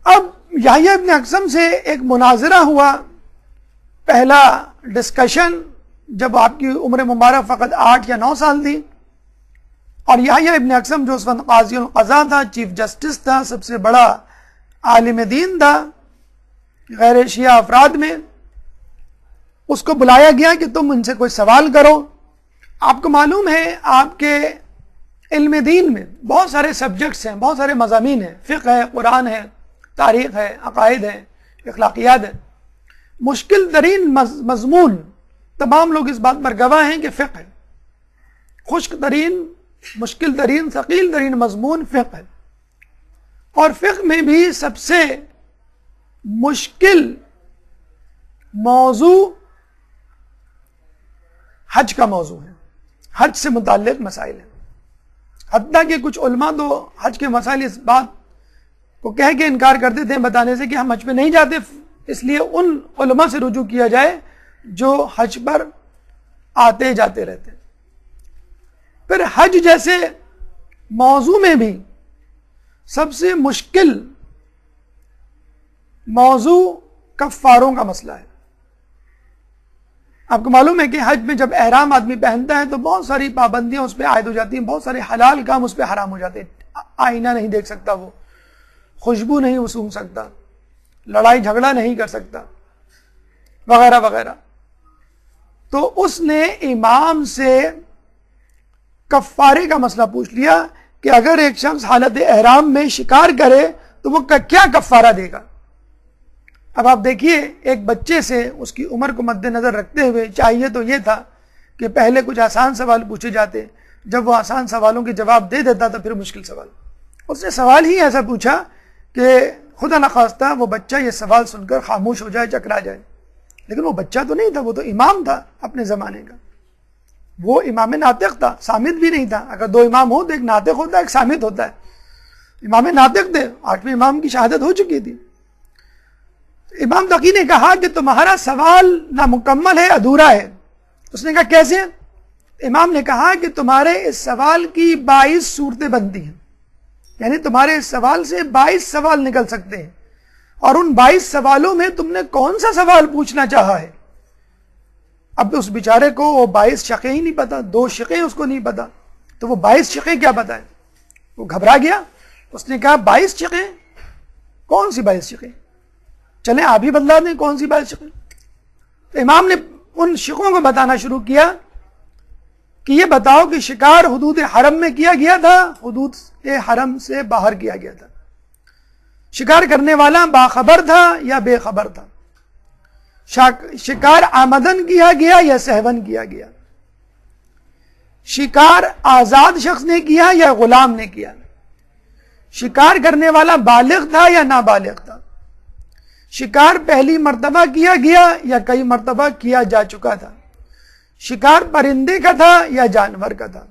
اب یحییٰ ابن اقسم سے ایک مناظرہ ہوا، پہلا ڈسکشن، جب آپ کی عمر مبارک فقط 8 یا 9 سال تھی، اور یحییٰ ابن اقسم جو اس وقت قاضی القضاء تھا، چیف جسٹس تھا، سب سے بڑا عالم دین تھا غیر شیعہ افراد میں، اس کو بلایا گیا کہ تم ان سے کوئی سوال کرو۔ آپ کو معلوم ہے آپ کے علم دین میں بہت سارے سبجیکٹس ہیں، بہت سارے مضامین ہیں، فقہ ہے، قرآن ہے، تاریخ ہے، عقائد ہے، اخلاقیات ہے۔ مشکل ترین مضمون، تمام لوگ اس بات پر گواہ ہیں کہ فقہ ہے۔ خشک ترین، مشکل ترین، ثقیل ترین مضمون فقہ ہے، اور فقہ میں بھی سب سے مشکل موضوع حج کا موضوع ہے، حج سے متعلق مسائل ہیں۔ حتیٰ کہ کچھ علماء تو حج کے مسائل اس بات کو کہہ کے انکار کرتے تھے بتانے سے کہ ہم حج پہ نہیں جاتے، اس لیے ان علماء سے رجوع کیا جائے جو حج پر آتے جاتے رہتے۔ پھر حج جیسے موضوع میں بھی سب سے مشکل موضوع کفاروں کا مسئلہ ہے۔ آپ کو معلوم ہے کہ حج میں جب احرام آدمی پہنتا ہے تو بہت ساری پابندیاں اس پہ عائد ہو جاتی ہیں، بہت سارے حلال کام اس پہ حرام ہو جاتے ہیں۔ آئینہ نہیں دیکھ سکتا، وہ خوشبو نہیں وہ سونگھ سکتا، لڑائی جھگڑا نہیں کر سکتا، وغیرہ وغیرہ۔ تو اس نے امام سے کفارے کا مسئلہ پوچھ لیا کہ اگر ایک شخص حالت احرام میں شکار کرے تو وہ کیا کفارہ دے گا۔ اب آپ دیکھیے، ایک بچے سے اس کی عمر کو مد نظر رکھتے ہوئے چاہیے تو یہ تھا کہ پہلے کچھ آسان سوال پوچھے جاتے، جب وہ آسان سوالوں کے جواب دے دیتا تو پھر مشکل سوال۔ اس نے سوال ہی ایسا پوچھا کہ خدا نخواستہ وہ بچہ یہ سوال سن کر خاموش ہو جائے، چکرا جائے، لیکن وہ بچہ تو نہیں تھا، وہ تو امام تھا اپنے زمانے کا، وہ امام ناطق تھا، سامت بھی نہیں تھا۔ اگر 2 امام ہو تو ایک ناطق ہوتا ہے، ایک سامت ہوتا ہے۔ امام ناطق تھے، 8ویں امام کی شہادت ہو چکی تھی۔ امام تقی نے کہا کہ تمہارا سوال نامکمل ہے، ادھورا ہے۔ اس نے کہا کیسے؟ امام نے کہا کہ تمہارے اس سوال کی 22 صورتیں بنتی ہیں، یعنی تمہارے اس سوال سے 22 سوال نکل سکتے ہیں، اور ان 22 سوالوں میں تم نے کون سا سوال پوچھنا چاہا ہے۔ اب اس بیچارے کو وہ 22 شقیں ہی نہیں پتا، 2 شقیں اس کو نہیں پتا، تو وہ 22 شقیں کیا پتا ہے؟ وہ گھبرا گیا، اس نے کہا 22 شقیں؟ کون سی 22 شقیں؟ چلیں آپ ہی بتلا دیں کون سی 22 شقیں۔ تو امام نے ان شقوں کو بتانا شروع کیا کہ یہ بتاؤ کہ شکار حدود حرم میں کیا گیا تھا، حدود حرم سے باہر کیا گیا تھا، شکار کرنے والا باخبر تھا یا بے خبر تھا، شکار آمدن کیا گیا یا سہون کیا گیا، شکار آزاد شخص نے کیا یا غلام نے کیا، شکار کرنے والا بالغ تھا یا نابالغ تھا، شکار پہلی مرتبہ کیا گیا یا کئی مرتبہ کیا جا چکا تھا، شکار پرندے کا تھا یا جانور کا تھا،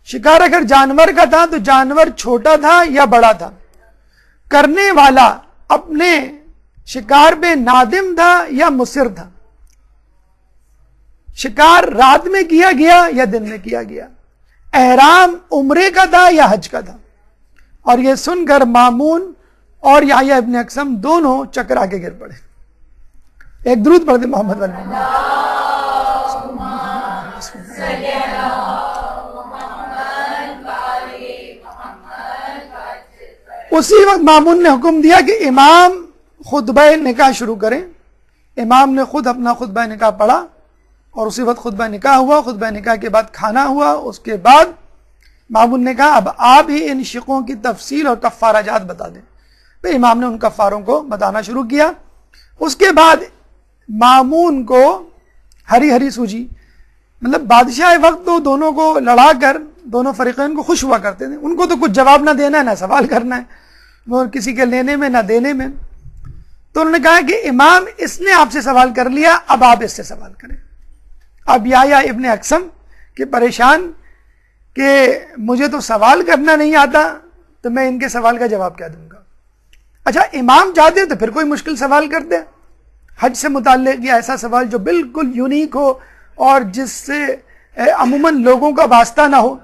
شکار اگر جانور کا تھا تو جانور چھوٹا تھا یا بڑا تھا، کرنے والا اپنے شکار پہ نادم تھا یا مصر تھا، شکار رات میں کیا گیا یا دن میں کیا گیا، احرام عمرے کا تھا یا حج کا تھا۔ اور یہ سن کر مامون اور یحییٰ ابن اقسم دونوں چکرا کے گر پڑے۔ ایک درود پڑھ دیں محمد والے محمد۔ اسی وقت مامون نے حکم دیا کہ امام خطبہ نکاح شروع کریں، امام نے خود اپنا خطبہ نکاح پڑھا اور اسی وقت خطبہ نکاح ہوا، خطبہ نکاح کے بعد کھانا ہوا، اس کے بعد مامون نے کہا اب آپ ہی ان شقوں کی تفصیل اور کفارہ جات بتا دیں۔ تو امام نے ان کفاروں کو بتانا شروع کیا۔ اس کے بعد مامون کو ہری ہری سوجی، مطلب بادشاہ وقت تو دونوں کو لڑا کر دونوں فریقین کو خوش ہوا کرتے تھے، ان کو تو کچھ جواب نہ دینا ہے نہ سوال کرنا ہے، وہ کسی کے لینے میں نہ دینے میں۔ تو انہوں نے کہا کہ امام اس نے آپ سے سوال کر لیا، اب آپ اس سے سوال کریں۔ اب یا ابن اقسم کہ پریشان کہ مجھے تو سوال کرنا نہیں آتا تو میں ان کے سوال کا جواب کیا دوں گا۔ اچھا امام چاہتے تو پھر کوئی مشکل سوال کرتے، حج سے متعلق یا ایسا سوال جو بالکل یونیک ہو اور جس سے عموماً لوگوں کا واسطہ نہ ہو،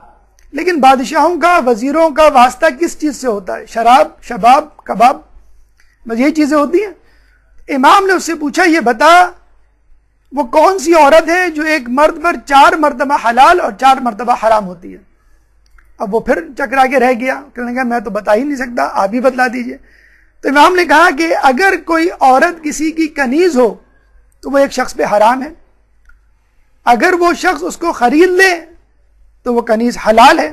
لیکن بادشاہوں کا وزیروں کا واسطہ کس چیز سے ہوتا ہے؟ شراب، شباب، کباب، بس یہی چیزیں ہوتی ہیں۔ امام نے اس سے پوچھا یہ بتا وہ کون سی عورت ہے جو ایک مرد پر 4 مرتبہ حلال اور 4 مرتبہ حرام ہوتی ہے؟ اب وہ پھر چکرا کے رہ گیا، کہنے لگا میں تو بتا ہی نہیں سکتا، آپ ہی بتلا دیجئے۔ تو امام نے کہا کہ اگر کوئی عورت کسی کی کنیز ہو تو وہ ایک شخص پہ حرام ہے، اگر وہ شخص اس کو خرید لے تو وہ کنیز حلال ہے،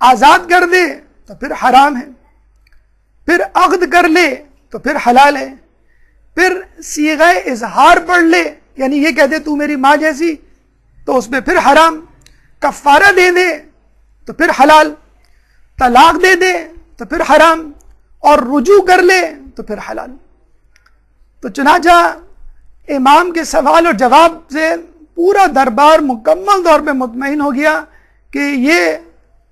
آزاد کر دے تو پھر حرام ہے، پھر عقد کر لے تو پھر حلال ہے، پھر صیغہ اظہار پڑھ لے یعنی یہ کہتے تو میری ماں جیسی تو اس پہ پھر حرام، کفارہ دے دے تو پھر حلال، طلاق دے دے تو پھر حرام، اور رجوع کر لے تو پھر حلال۔ تو چنانچہ امام کے سوال اور جواب سے پورا دربار مکمل طور پہ مطمئن ہو گیا کہ یہ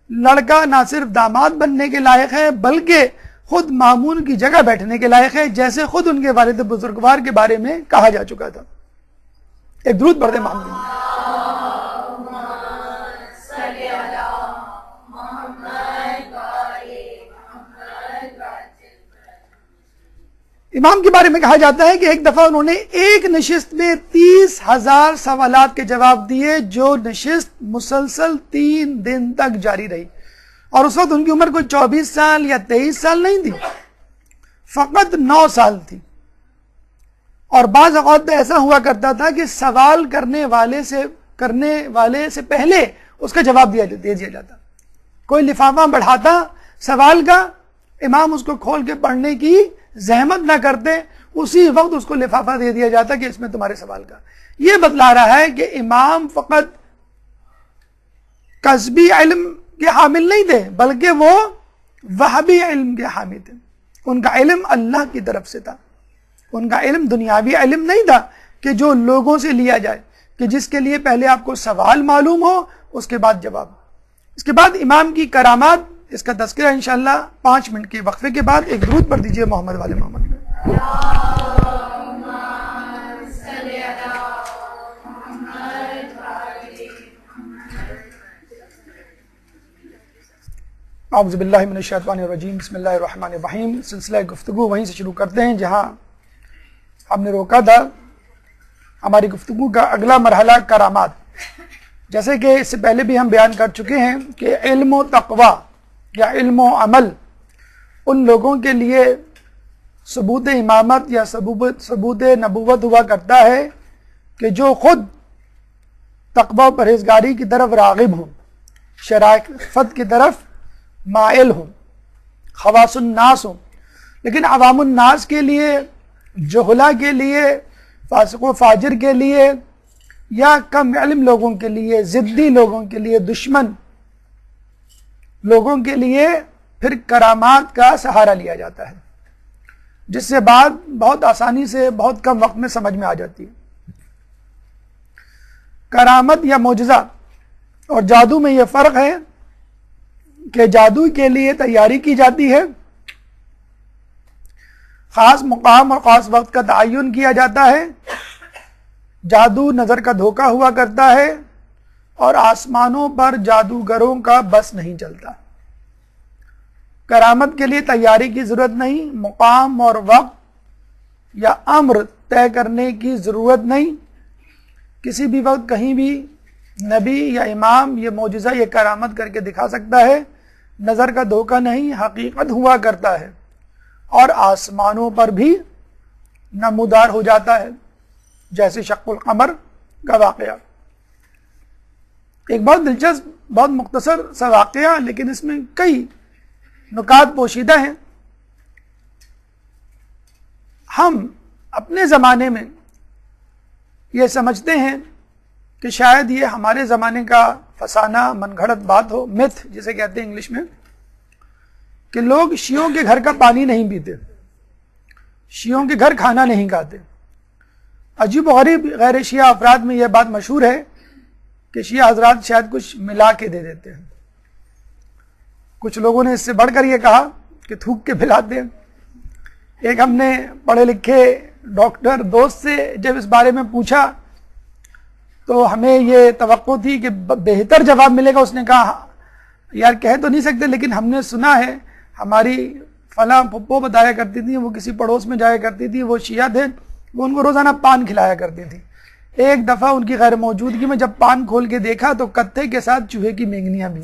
لڑکا نہ صرف داماد بننے کے لائق ہے بلکہ خود مامون کی جگہ بیٹھنے کے لائق ہے، جیسے خود ان کے والد بزرگوار کے بارے میں کہا جا چکا تھا۔ ایک درود پڑھتے مامون۔ امام کے بارے میں کہا جاتا ہے کہ ایک دفعہ انہوں نے ایک نشست میں 30,000 سوالات کے جواب دیے، جو نشست مسلسل 3 دن تک جاری رہی، اور اس وقت ان کی عمر کوئی 24 سال یا 23 سال نہیں تھی، فقط 9 سال تھی۔ اور بعض اوقات ایسا ہوا کرتا تھا کہ سوال کرنے والے سے پہلے اس کا جواب دے دیا جاتا، کوئی لفافہ بڑھاتا سوال کا، امام اس کو کھول کے پڑھنے کی زحمت نہ کرتے، اسی وقت اس کو لفافہ دے دیا جاتا کہ اس میں تمہارے سوال کا۔ یہ بتلا رہا ہے کہ امام فقط کسبی علم کے حامل نہیں تھے بلکہ وہ وہبی علم کے حامل تھے۔ ان کا علم اللہ کی طرف سے تھا، ان کا علم دنیاوی علم نہیں تھا کہ جو لوگوں سے لیا جائے، کہ جس کے لیے پہلے آپ کو سوال معلوم ہو اس کے بعد جواب۔ اس کے بعد امام کی کرامات، اس کا تذکرہ انشاءاللہ 5 منٹ کے وقفے کے بعد۔ ایک درود پڑھ دیجئے محمد والے محمد میں۔ اعوذ باللہ من الشیطان الرجیم، بسم اللہ الرحمن الرحیم۔ سلسلہ گفتگو وہیں سے شروع کرتے ہیں جہاں ہم نے روکا تھا۔ ہماری گفتگو کا اگلا مرحلہ کرامات، جیسے کہ اس سے پہلے بھی ہم بیان کر چکے ہیں کہ علم و تقوی یا علم و عمل ان لوگوں کے لیے ثبوت امامت یا ثبوت نبوت ہوا کرتا ہے کہ جو خود تقوی و پرہیزگاری کی طرف راغب ہوں، شرافت کی طرف مائل ہوں، خواص الناس ہوں۔ لیکن عوام الناس کے لیے، جہلا کے لیے، فاسق و فاجر کے لیے یا کم علم لوگوں کے لیے، ضدی لوگوں کے لیے، دشمن لوگوں کے لیے پھر کرامات کا سہارا لیا جاتا ہے، جس سے بات بہت آسانی سے بہت کم وقت میں سمجھ میں آ جاتی ہے۔ کرامت یا معجزہ اور جادو میں یہ فرق ہے کہ جادو کے لیے تیاری کی جاتی ہے، خاص مقام اور خاص وقت کا تعین کیا جاتا ہے، جادو نظر کا دھوکہ ہوا کرتا ہے، اور آسمانوں پر جادوگروں کا بس نہیں چلتا۔ کرامت کے لیے تیاری کی ضرورت نہیں، مقام اور وقت یا امر طے کرنے کی ضرورت نہیں، کسی بھی وقت کہیں بھی نبی یا امام یہ معجزہ یہ کرامت کر کے دکھا سکتا ہے، نظر کا دھوکہ نہیں، حقیقت ہوا کرتا ہے، اور آسمانوں پر بھی نمودار ہو جاتا ہے، جیسے شق القمر کا واقعہ۔ ایک بہت دلچسپ، بہت مختصر سا واقعہ، لیکن اس میں کئی نکات پوشیدہ ہیں۔ ہم اپنے زمانے میں یہ سمجھتے ہیں کہ شاید یہ ہمارے زمانے کا فسانہ، من گھڑت بات ہو، میتھ جسے کہتے ہیں انگلش میں، کہ لوگ شیعوں کے گھر کا پانی نہیں پیتے، شیعوں کے گھر کھانا نہیں کھاتے۔ عجیب و غریب غیر شیعہ افراد میں یہ بات مشہور ہے کہ شیعہ حضرات شاید کچھ ملا کے دے دیتے ہیں۔ کچھ لوگوں نے اس سے بڑھ کر یہ کہا کہ تھوک کے پلاتے ہیں۔ ایک ہم نے پڑھے لکھے ڈاکٹر دوست سے جب اس بارے میں پوچھا تو ہمیں یہ توقع تھی کہ بہتر جواب ملے گا۔ اس نے کہا یار کہہ تو نہیں سکتے، لیکن ہم نے سنا ہے، ہماری فلاں پھپھو بتایا کرتی تھی، وہ کسی پڑوس میں جایا کرتی تھی، وہ شیعہ تھے، وہ ان کو روزانہ پان کھلایا کرتی تھی۔ ایک دفعہ ان کی غیر موجودگی میں جب پان کھول کے دیکھا تو کتے کے ساتھ چوہے کی مینگنیاں بھی۔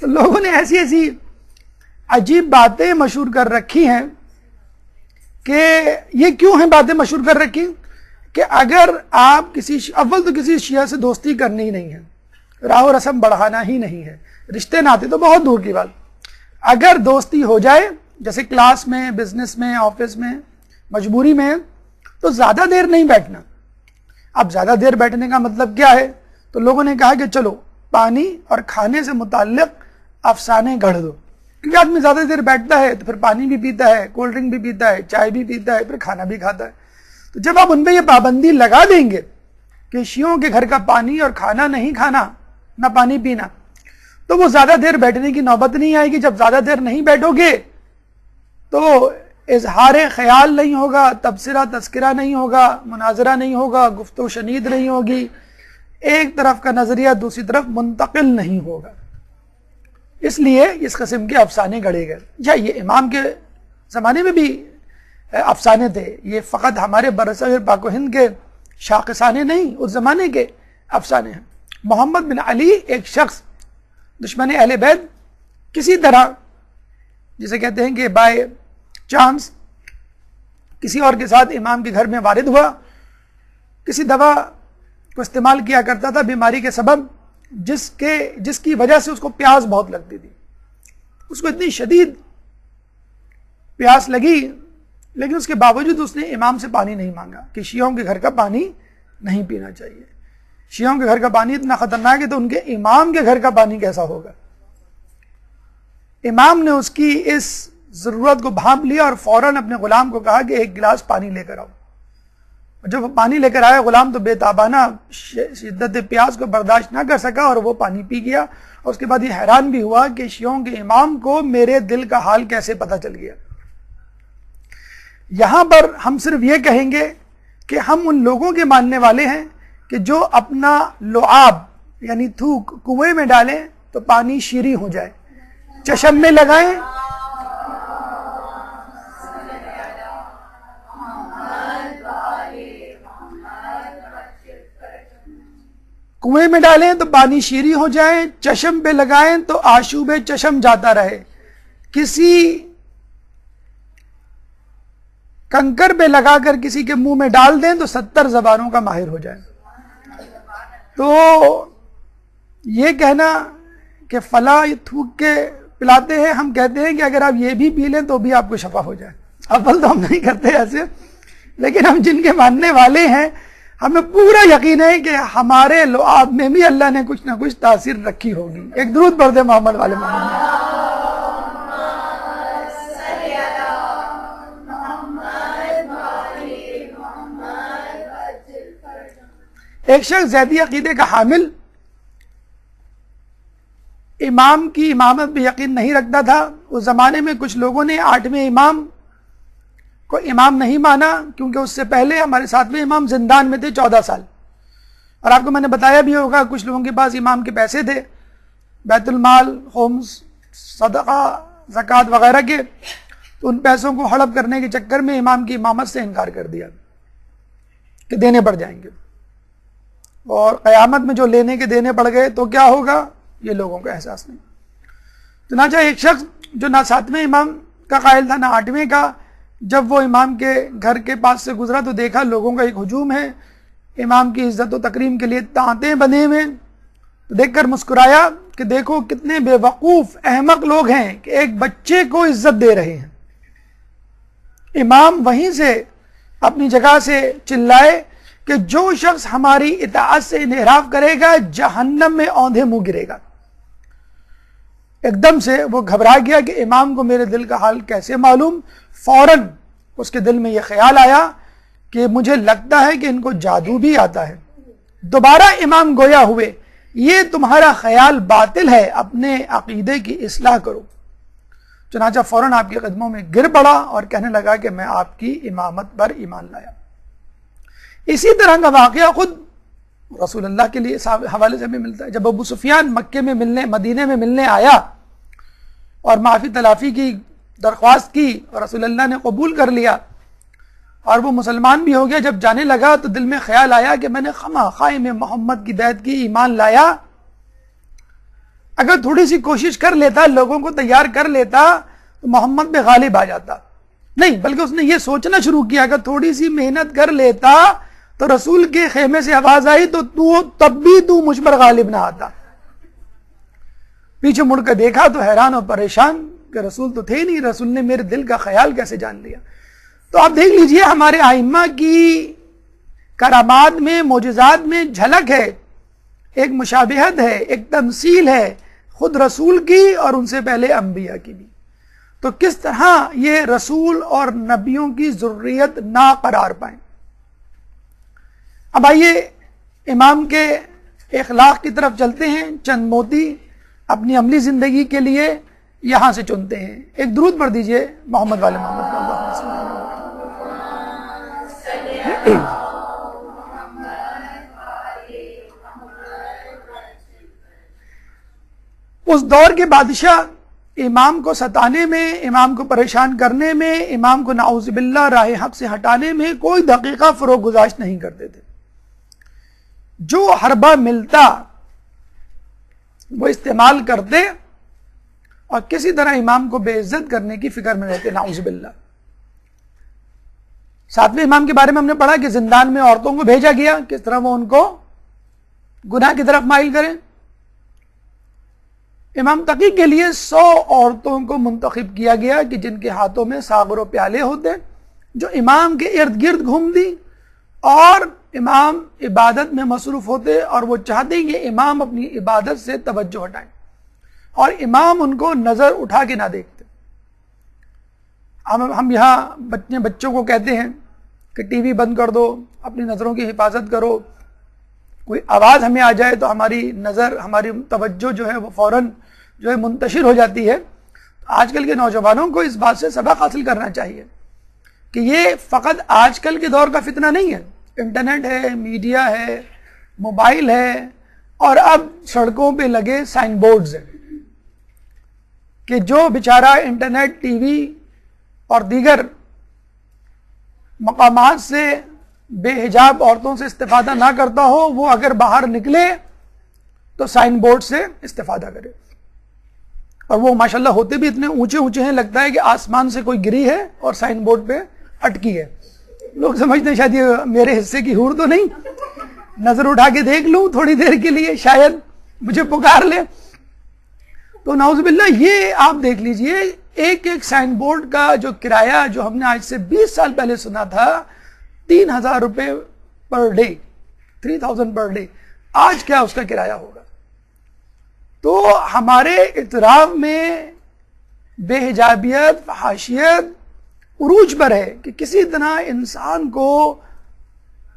تو لوگوں نے ایسی ایسی عجیب باتیں مشہور کر رکھی ہیں کہ یہ کیوں ہیں باتیں مشہور کر رکھی کہ اگر آپ اول تو کسی شیعہ سے دوستی کرنی ہی نہیں ہے، راہ و رسم بڑھانا ہی نہیں ہے، رشتے ناتے تو بہت دور کی بات، اگر دوستی ہو جائے جیسے کلاس میں، بزنس میں، آفس میں، مجبوری میں، تو زیادہ دیر نہیں بیٹھنا۔ اب زیادہ دیر بیٹھنے کا مطلب کیا ہے؟ تو لوگوں نے کہا کہ چلو پانی اور کھانے سے متعلق افسانے گڑھ دو، کیونکہ آدمی زیادہ دیر بیٹھتا ہے تو پھر پانی بھی پیتا ہے، کولڈ ڈرنک بھی پیتا ہے، چائے بھی پیتا ہے، پھر کھانا بھی کھاتا ہے۔ تو جب آپ ان پہ یہ پابندی لگا دیں گے کہ شیعوں کے گھر کا پانی اور کھانا نہیں کھانا، نہ پانی پینا، تو وہ زیادہ دیر بیٹھنے کی نوبت نہیں آئے گی۔ جب زیادہ دیر نہیں بیٹھو گے تو اظہار خیال نہیں ہوگا، تبصرہ تذکرہ نہیں ہوگا، مناظرہ نہیں ہوگا، گفتگو شنید نہیں ہوگی، ایک طرف کا نظریہ دوسری طرف منتقل نہیں ہوگا۔ اس لیے اس قسم کے افسانے گڑھے گئے۔ یا یہ امام کے زمانے میں بھی افسانے تھے، یہ فقط ہمارے برصغیر پاک و ہند کے شاخصانے نہیں، اس زمانے کے افسانے ہیں۔ محمد بن علی ایک شخص دشمن اہل بیت کسی طرح، جسے کہتے ہیں کہ بائی چانس، کسی اور کے ساتھ امام کے گھر میں وارد ہوا، کسی دوا کو استعمال کیا کرتا تھا بیماری کے سبب، جس کی وجہ سے اس کو پیاس بہت لگتی تھی، اس کو اتنی شدید پیاس لگی، لیکن اس کے باوجود اس نے امام سے پانی نہیں مانگا کہ شیعوں کے گھر کا پانی نہیں پینا چاہیے۔ شیعوں کے گھر کا پانی اتنا خطرناک ہے تو ان کے امام کے گھر کا پانی کیسا ہوگا؟ امام نے اس کی اس ضرورت کو بھانپ لیا اور فوراً اپنے غلام کو کہا کہ ایک گلاس پانی لے کر آؤ۔ جب وہ پانی لے کر آیا، غلام تو بے تابانہ شدت پیاس کو برداشت نہ کر سکا اور وہ پانی پی گیا۔ اور اس کے بعد یہ حیران بھی ہوا کہ شیعوں کے امام کو میرے دل کا حال کیسے پتہ چل گیا۔ یہاں پر ہم صرف یہ کہیں گے کہ ہم ان لوگوں کے ماننے والے ہیں کہ جو اپنا لعاب یعنی تھوک کنویں میں ڈالیں تو پانی شیریں ہو جائے، چشم میں لگائیں کنویں میں ڈالیں تو پانی شیریں ہو جائے، چشم پہ لگائیں تو آشوب چشم جاتا رہے، کسی کنکر پہ لگا کر کسی کے منہ میں ڈال دیں تو 70 زبانوں کا ماہر ہو جائے۔ تو یہ کہنا کہ فلاں تھوک کے پلاتے ہیں، ہم کہتے ہیں کہ اگر آپ یہ بھی پی لیں تو بھی آپ کو شفا ہو جائے۔ اول تو ہم نہیں کرتے ایسے، لیکن ہم جن کے ماننے والے ہیں ہمیں پورا یقین ہے کہ ہمارے لعاب میں بھی اللہ نے کچھ نہ کچھ تاثیر رکھی ہوگی۔ ایک درود پڑھ دیں محمد والے محمد۔ ایک شخص زیدی عقیدے کا حامل امام کی امامت پہ یقین نہیں رکھتا تھا۔ اس زمانے میں کچھ لوگوں نے 8ویں امام کو امام نہیں مانا، کیونکہ اس سے پہلے ہمارے 7ویں امام زندان میں تھے 14 سال۔ اور آپ کو میں نے بتایا بھی ہوگا کچھ لوگوں کے پاس امام کے پیسے تھے، بیت المال، خمس، صدقہ، زکوٰۃ وغیرہ کے، تو ان پیسوں کو ہڑپ کرنے کے چکر میں امام کی امامت سے انکار کر دیا کہ دینے پڑ جائیں گے، اور قیامت میں جو لینے کے دینے پڑ گئے تو کیا ہوگا یہ لوگوں کا احساس نہیں۔ چنانچہ ایک شخص جو نہ 7ویں امام کا قائل تھا نہ 8ویں کا. جب وہ امام کے گھر کے پاس سے گزرا تو دیکھا لوگوں کا ایک ہجوم ہے, امام کی عزت و تکریم کے لیے تانتے بنے ہوئے. تو دیکھ کر مسکرایا کہ دیکھو کتنے بے وقوف احمق لوگ ہیں کہ ایک بچے کو عزت دے رہے ہیں. امام وہیں سے اپنی جگہ سے چلائے کہ جو شخص ہماری اطاعت سے انحراف کرے گا جہنم میں اوندھے منہ گرے گا. ایک دم سے وہ گھبرا گیا کہ امام کو میرے دل کا حال کیسے معلوم. فوراً اس کے دل میں یہ خیال آیا کہ مجھے لگتا ہے کہ ان کو جادو بھی آتا ہے. دوبارہ امام گویا ہوئے, یہ تمہارا خیال باطل ہے, اپنے عقیدے کی اصلاح کرو. چنانچہ فوراً آپ کے قدموں میں گر پڑا اور کہنے لگا کہ میں آپ کی امامت پر ایمان لایا. اسی طرح کا واقعہ خود رسول اللہ کے لیے حوالے سے بھی ملتا ہے. جب ابو سفیان مکے میں مدینے میں ملنے آیا اور معافی تلافی کی درخواست کی اور رسول اللہ نے قبول کر لیا اور وہ مسلمان بھی ہو گیا, جب جانے لگا تو دل میں خیال آیا کہ میں نے خواہ میں محمد کی بیعت کی, ایمان لایا. اگر تھوڑی سی کوشش کر لیتا, لوگوں کو تیار کر لیتا تو محمد پہ غالب آ جاتا. نہیں, بلکہ اس نے یہ سوچنا شروع کیا اگر تھوڑی سی محنت کر لیتا تو رسول کے خیمے سے آواز آئی تو تب بھی تو مجھ پر غالب نہ آتا. پیچھے مڑ کر دیکھا تو حیران اور پریشان کہ رسول تو تھے نہیں, رسول نے میرے دل کا خیال کیسے جان لیا. تو آپ دیکھ لیجئے ہمارے ائمہ کی کرامات میں, معجزات میں جھلک ہے, ایک مشابہت ہے, ایک تمثیل ہے خود رسول کی اور ان سے پہلے انبیاء کی بھی. تو کس طرح یہ رسول اور نبیوں کی ذریت نہ قرار پائیں. اب آئیے امام کے اخلاق کی طرف چلتے ہیں. چند موتی اپنی عملی زندگی کے لیے یہاں سے چنتے ہیں. ایک درود پڑھ دیجئے محمد والے محمد صلی اللہ علیہ وسلم. اس دور کے بادشاہ امام کو ستانے میں, امام کو پریشان کرنے میں, امام کو نعوذ باللہ راہ حق سے ہٹانے میں کوئی دقیقہ فروغ گزاشت نہیں کرتے تھے. جو حربہ ملتا وہ استعمال کرتے اور کسی طرح امام کو بے عزت کرنے کی فکر میں رہتے, نعوذ باللہ. 7ویں امام کے بارے میں ہم نے پڑھا کہ زندان میں عورتوں کو بھیجا گیا, کس طرح وہ ان کو گناہ کی طرف مائل کریں. امام تقی کے لیے 100 عورتوں کو منتخب کیا گیا کہ جن کے ہاتھوں میں ساغر و پیالے ہوتے, جو امام کے ارد گرد گھومتی اور امام عبادت میں مصروف ہوتے, اور وہ چاہتے کہ امام اپنی عبادت سے توجہ ہٹائیں اور امام ان کو نظر اٹھا کے نہ دیکھتے. ہم یہاں بچوں کو کہتے ہیں کہ ٹی وی بند کر دو, اپنی نظروں کی حفاظت کرو, کوئی آواز ہمیں آ جائے تو ہماری نظر, ہماری توجہ جو ہے وہ فوراً جو ہے منتشر ہو جاتی ہے. آج کل کے نوجوانوں کو اس بات سے سبق حاصل کرنا چاہیے کہ یہ فقط آج کل کے دور کا فتنہ نہیں ہے. انٹرنیٹ ہے, میڈیا ہے, موبائل ہے, اور اب سڑکوں پہ لگے سائن بورڈز ہیں کہ جو بیچارہ انٹرنیٹ, ٹی وی اور دیگر مقامات سے بے حجاب عورتوں سے استفادہ نہ کرتا ہو, وہ اگر باہر نکلے تو سائن بورڈ سے استفادہ کرے. اور وہ ماشاءاللہ ہوتے بھی اتنے اونچے اونچے ہیں, لگتا ہے کہ آسمان سے کوئی گری ہے اور سائن بورڈ پہ اٹکی ہے. لوگ سمجھتے ہیں شاید یہ میرے حصے کی حور تو نہیں, نظر اٹھا کے دیکھ لوں تھوڑی دیر کے لیے, شاید مجھے پکار لے. تو نعوذ باللہ یہ آپ دیکھ لیجئے ایک ایک سائن بورڈ کا جو کرایہ جو ہم نے آج سے 20 سال پہلے سنا تھا 3,000 روپے پر ڈے, 3,000 پر ڈے, آج کیا اس کا کرایہ ہوگا. تو ہمارے اعتراف میں بے حجابیت, فحاشیت عروج پر ہے کہ کسی طرح انسان کو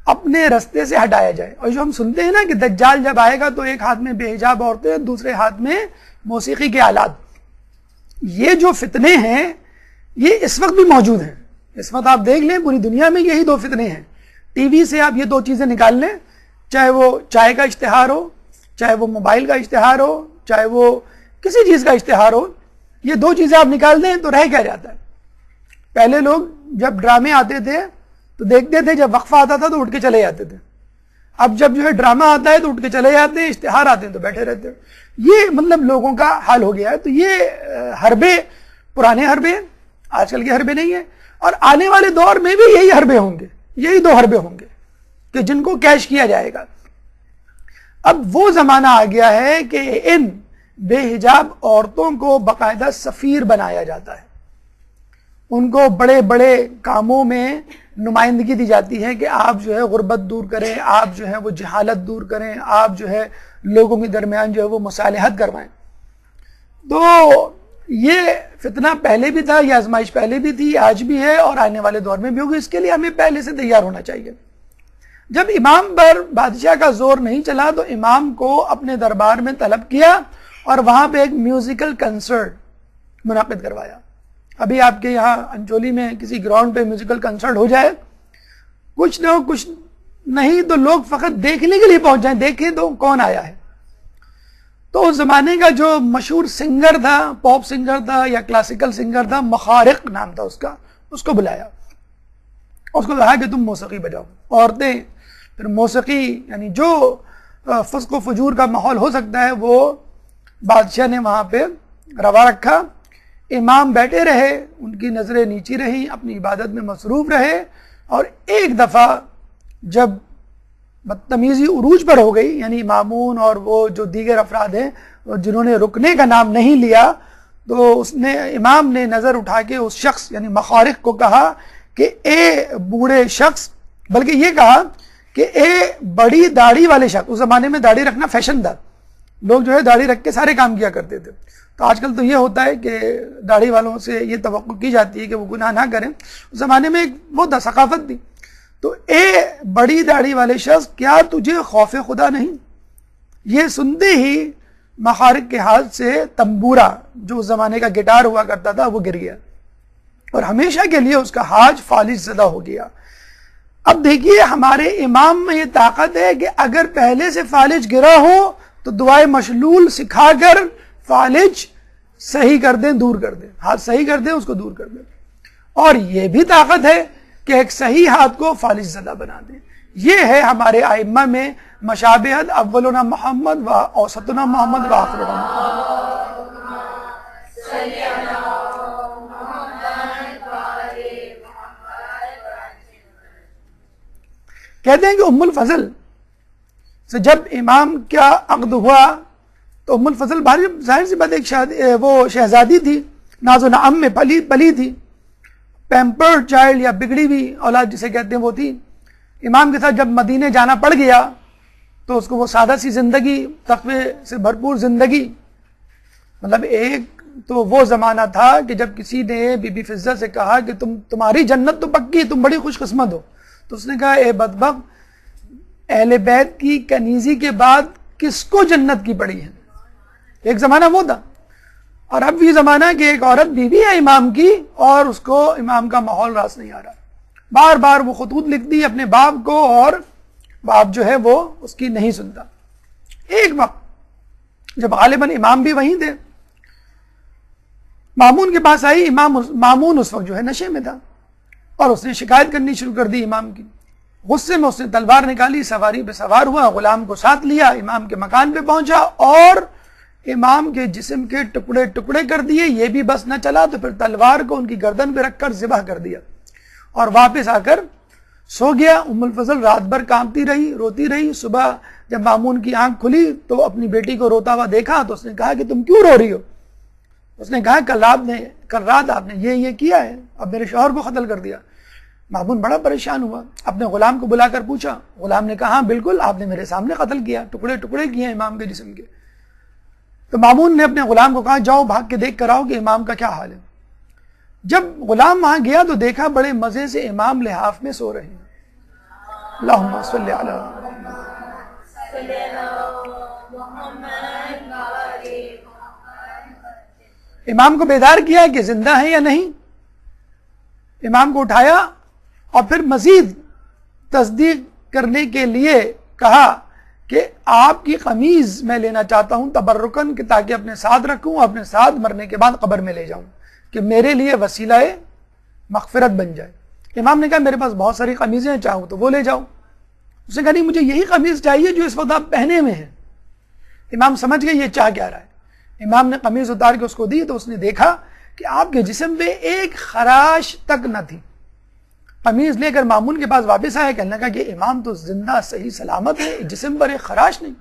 اپنے رستے سے ہٹایا جائے. اور جو ہم سنتے ہیں نا کہ دجال جب آئے گا تو ایک ہاتھ میں بے حجاب عورتیں, دوسرے ہاتھ میں موسیقی کے آلات. یہ جو فتنے ہیں یہ اس وقت بھی موجود ہیں. اس وقت آپ دیکھ لیں پوری دنیا میں یہی 2 فتنے ہیں. ٹی وی سے آپ یہ 2 چیزیں نکال لیں, چاہے وہ چائے کا اشتہار ہو, چاہے وہ موبائل کا اشتہار ہو, چاہے وہ کسی چیز کا اشتہار ہو, یہ 2 چیزیں آپ نکال دیں تو رہ کیا جاتا ہے. پہلے لوگ جب ڈرامے آتے تھے تو دیکھتے تھے, جب وقفہ آتا تھا تو اٹھ کے چلے جاتے تھے. اب جب جو ہے ڈرامہ آتا ہے تو اٹھ کے چلے جاتے ہیں, اشتہار آتے ہیں تو بیٹھے رہتے ہیں. یہ مطلب لوگوں کا حال ہو گیا ہے. تو یہ حربے, پرانے حربے, آج کل کے حربے نہیں ہیں، اور آنے والے دور میں بھی یہی حربے ہوں گے، یہی دو حربے ہوں گے کہ جن کو کیش کیا جائے گا۔ اب وہ زمانہ آ گیا ہے کہ ان بے حجاب عورتوں کو باقاعدہ سفیر بنایا جاتا ہے، ان کو بڑے بڑے کاموں میں نمائندگی دی جاتی ہے کہ آپ جو ہے غربت دور کریں، آپ جو ہے وہ جہالت دور کریں، آپ جو ہے لوگوں کے درمیان جو ہے وہ مصالحت کروائیں۔ تو یہ فتنہ پہلے بھی تھا، یہ آزمائش پہلے بھی تھی، آج بھی ہے اور آنے والے دور میں بھی ہوگی۔ اس کے لیے ہمیں پہلے سے تیار ہونا چاہیے۔ جب امام پر بادشاہ کا زور نہیں چلا تو امام کو اپنے دربار میں طلب کیا اور وہاں پہ ایک میوزیکل کنسرٹ منعقد کروایا۔ ابھی آپ کے یہاں انچولی میں کسی گراؤنڈ پہ میوزیکل کنسرٹ ہو جائے، کچھ نہ کچھ نہیں تو لوگ فقط دیکھنے کے لیے پہنچ جائیں، دیکھیں تو کون آیا ہے۔ تو اس زمانے کا جو مشہور سنگر تھا، پاپ سنگر تھا یا کلاسیکل سنگر تھا، مخارق نام تھا اس کا، اس کو بلایا، اس کو کہا کہ تم موسیقی بجاؤ۔ عورتیں پھر موسیقی، یعنی جو فسق و فجور کا ماحول ہو سکتا ہے وہ بادشاہ نے وہاں پہ روا رکھا۔ امام بیٹھے رہے، ان کی نظریں نیچی رہیں، اپنی عبادت میں مصروف رہے، اور ایک دفعہ جب بدتمیزی عروج پر ہو گئی، یعنی مامون اور وہ جو دیگر افراد ہیں جنہوں نے رکنے کا نام نہیں لیا، تو امام نے نظر اٹھا کے اس شخص یعنی مخارق کو کہا کہ اے بوڑھے شخص، بلکہ یہ کہا کہ اے بڑی داڑھی والے شخص۔ اس زمانے میں داڑھی رکھنا فیشن تھا، لوگ جو ہے داڑھی رکھ کے سارے کام کیا کرتے تھے۔ تو آج کل تو یہ ہوتا ہے کہ داڑھی والوں سے یہ توقع کی جاتی ہے کہ وہ گناہ نہ کریں، اس زمانے میں وہ ثقافت تھی۔ تو اے بڑی داڑھی والے شخص، کیا تجھے خوف خدا نہیں؟ یہ سنتے ہی مخارق کے ہاتھ سے تنبورا، جو اس زمانے کا گٹار ہوا کرتا تھا، وہ گر گیا اور ہمیشہ کے لیے اس کا حاج فالج زدہ ہو گیا۔ اب دیکھیے ہمارے امام میں یہ طاقت ہے کہ اگر پہلے سے فالج گرا ہو تو دعائے مشلول سکھا کر فالج صحیح کر دیں، دور کر دیں، ہاتھ صحیح کر دیں، اس کو دور کر دیں۔ اور یہ بھی طاقت ہے کہ ایک صحیح ہاتھ کو فالج زدہ بنا دیں۔ یہ ہے ہمارے ائمہ میں مشابہت، اولنا محمد و اوسطنا محمد و آخرنا محمد۔ کہتے ہیں کہ ام الفضل سے جب امام کا عقد ہوا تو ام الفضل ظاہر سی بات ایک وہ شہزادی تھی، ناز و نعم میں پلی تھی، پیمپر چائلڈ یا بگڑی ہوئی اولاد جسے کہتے ہیں وہ تھی۔ امام کے ساتھ جب مدینے جانا پڑ گیا تو اس کو وہ سادہ سی زندگی، تقوی سے بھرپور زندگی، مطلب ایک تو وہ زمانہ تھا کہ جب کسی نے بی بی فضہ سے کہا کہ تمہاری جنت تو پکی، تم بڑی خوش قسمت ہو، تو اس نے کہا اے بدبخت، اہل بیت کی کنیزی کے بعد کس کو جنت کی پڑی ہے؟ ایک زمانہ وہ تھا، اور اب یہ زمانہ کہ ایک عورت بیوی ہے امام کی اور اس کو امام کا ماحول راس نہیں آ رہا، بار بار وہ خطوط لکھ دی اپنے باپ کو اور باپ جو ہے وہ اس کی نہیں سنتا۔ ایک وقت جب غالباً امام بھی وہیں تھے، مامون کے پاس آئی، مامون اس وقت جو ہے نشے میں تھا اور اس نے شکایت کرنی شروع کر دی امام کی۔ غصے میں اس نے تلوار نکالی، سواری پہ سوار ہوا، غلام کو ساتھ لیا، امام کے مکان پہ پہنچا اور امام کے جسم کے ٹکڑے ٹکڑے کر دیے۔ یہ بھی بس نہ چلا تو پھر تلوار کو ان کی گردن پہ رکھ کر ذبح کر دیا اور واپس آ کر سو گیا۔ ام الفضل رات بھر کانپتی رہی، روتی رہی۔ صبح جب مامون کی آنکھ کھلی تو اپنی بیٹی کو روتا ہوا دیکھا تو اس نے کہا کہ تم کیوں رو رہی ہو؟ اس نے کہا کل رات آپ نے یہ کیا ہے، اب میرے شوہر کو قتل کر دیا۔ مامون بڑا پریشان ہوا، اپنے غلام کو بلا کر پوچھا، غلام نے کہا ہاں بالکل آپ نے میرے سامنے قتل کیا، ٹکڑے ٹکڑے کیے امام کے جسم کے۔ تو مامون نے اپنے غلام کو کہا جاؤ بھاگ کے دیکھ کر آؤ کہ امام کا کیا حال ہے۔ جب غلام وہاں گیا تو دیکھا بڑے مزے سے امام لحاف میں سو رہے ہیں۔ اللہم صلی علی امام کو بیدار کیا کہ زندہ ہے یا نہیں، امام کو اٹھایا اور پھر مزید تصدیق کرنے کے لیے کہا کہ آپ کی قمیض میں لینا چاہتا ہوں تبرکن، کہ تاکہ اپنے ساتھ رکھوں، اپنے ساتھ مرنے کے بعد قبر میں لے جاؤں، کہ میرے لیے وسیلہ مغفرت بن جائے۔ امام نے کہا میرے پاس بہت ساری قمیضیں ہیں، چاہوں تو وہ لے جاؤں۔ اس نے کہا نہیں مجھے یہی قمیض چاہیے جو اس وقت آپ پہنے ہوئے ہیں۔ امام سمجھ گئے یہ چاہ کیا رہا ہے۔ امام نے قمیض اتار کے اس کو دی تو اس نے دیکھا کہ آپ کے جسم پہ ایک خراش تک نہ تھی. قمیض لے کر مامون کے پاس واپس آیا, کہنے لگا کہ امام تو زندہ صحیح سلامت ہے, جسم پر ایک خراش نہیں.